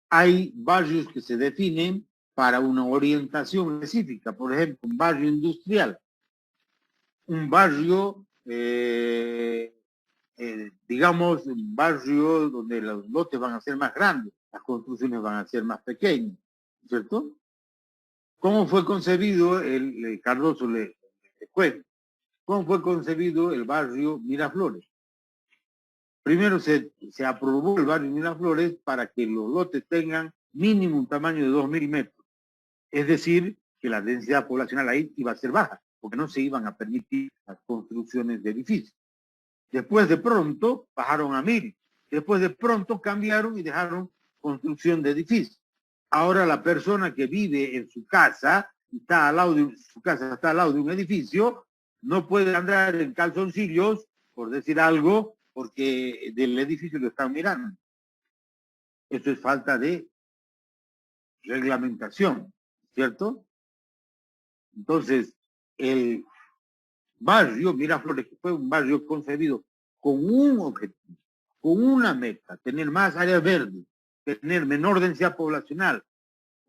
Hay barrios que se definen para una orientación específica, por ejemplo, un barrio industrial, un barrio, digamos, un barrio donde los lotes van a ser más grandes, las construcciones van a ser más pequeñas, ¿cierto? ¿Cómo fue concebido Cardoso le cuento? ¿Cómo fue concebido el barrio Miraflores? Primero se aprobó el barrio Miraflores para que los lotes tengan mínimo un tamaño de 2.000 metros. Es decir, que la densidad poblacional ahí iba a ser baja, porque no se iban a permitir las construcciones de edificios. Después de pronto bajaron a 1.000, Después de pronto cambiaron y dejaron construcción de edificios. Ahora la persona que vive en su casa, está al lado de su casa, está al lado de un edificio, no puede andar en calzoncillos, por decir algo, porque del edificio lo están mirando. Eso es falta de reglamentación, ¿cierto? Entonces, el barrio Miraflores, que fue un barrio concebido con un objetivo, con una meta, tener más áreas verdes, tener menor densidad poblacional,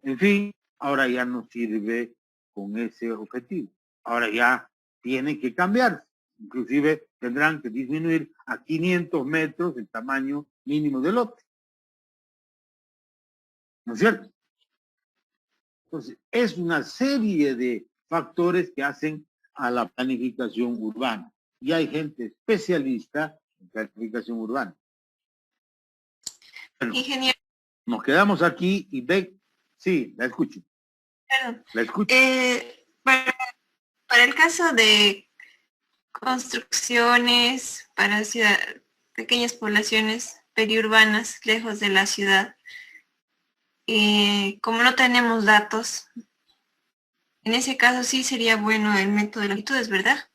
en fin, ahora ya no sirve con ese objetivo. Ahora ya tiene que cambiar. Inclusive tendrán que disminuir a 500 metros el tamaño mínimo del lote. ¿No es cierto? Entonces, es una serie de factores que hacen a la planificación urbana. Y hay gente especialista en planificación urbana. Bueno, ingeniero. Nos quedamos aquí y ve, sí, la escucho. Perdón. La escucho. Para el caso de construcciones para pequeñas poblaciones periurbanas lejos de la ciudad, como no tenemos datos, en ese caso sí sería bueno el método de longitudes, ¿verdad?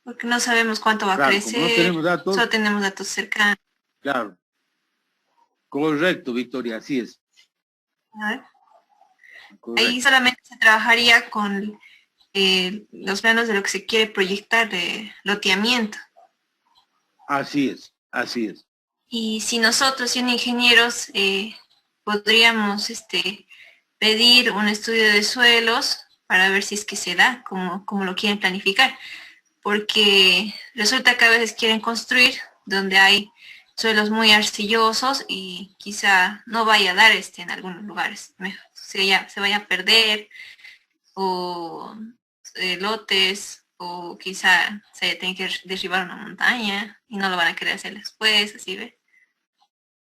Porque no sabemos cuánto va a crecer, no tenemos datos, solo tenemos datos cercanos. Claro. Correcto, Victoria, así es. Ahí solamente se trabajaría con los planos de lo que se quiere proyectar de loteamiento. Así es, así es. Y si nosotros, siendo ingenieros, podríamos pedir un estudio de suelos para ver si es que se da como lo quieren planificar. Porque resulta que a veces quieren construir donde hay suelos muy arcillosos y quizá no vaya a dar en algunos lugares. Se vaya a perder, o lotes, o quizá se tenga que derribar una montaña y no lo van a querer hacer después, así ve.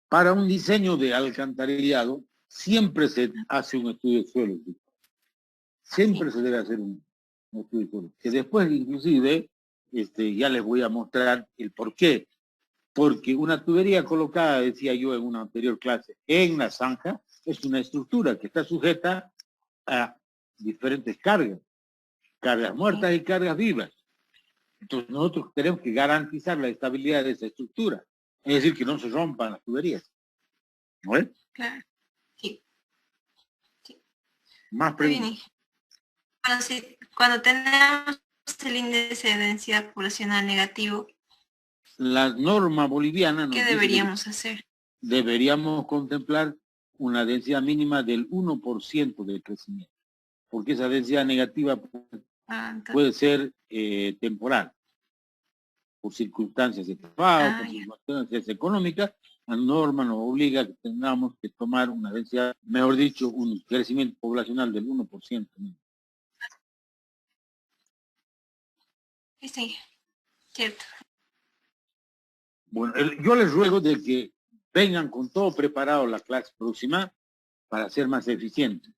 Para un diseño de alcantarillado, siempre se hace un estudio de suelo. Siempre se debe hacer un estudio de suelo. Que después, inclusive, ya les voy a mostrar el por qué. Porque una tubería colocada, decía yo en una anterior clase, en la zanja, es una estructura que está sujeta a diferentes cargas. Cargas muertas y cargas vivas. Entonces nosotros tenemos que garantizar la estabilidad de esa estructura. Es decir, que no se rompan las tuberías. ¿No es? Claro, sí. Más preguntas. Cuando tenemos el índice de densidad poblacional negativo, la norma boliviana nos ¿qué deberíamos hacer? Deberíamos contemplar una densidad mínima del 1% del crecimiento, porque esa densidad negativa puede ser temporal, por circunstancias de trabajo, por circunstancias económicas. La norma nos obliga a que tengamos que tomar una densidad, mejor dicho, un crecimiento poblacional del 1%. Sí, cierto. Bueno, yo les ruego de que vengan con todo preparado la clase próxima para ser más eficientes.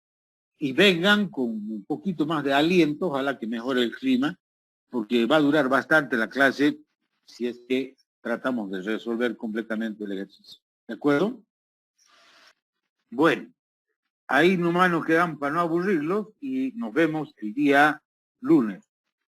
Y vengan con un poquito más de aliento, ojalá que mejore el clima, porque va a durar bastante la clase si es que tratamos de resolver completamente el ejercicio. ¿De acuerdo? Bueno, ahí nomás nos quedamos para no aburrirlos y nos vemos el día lunes.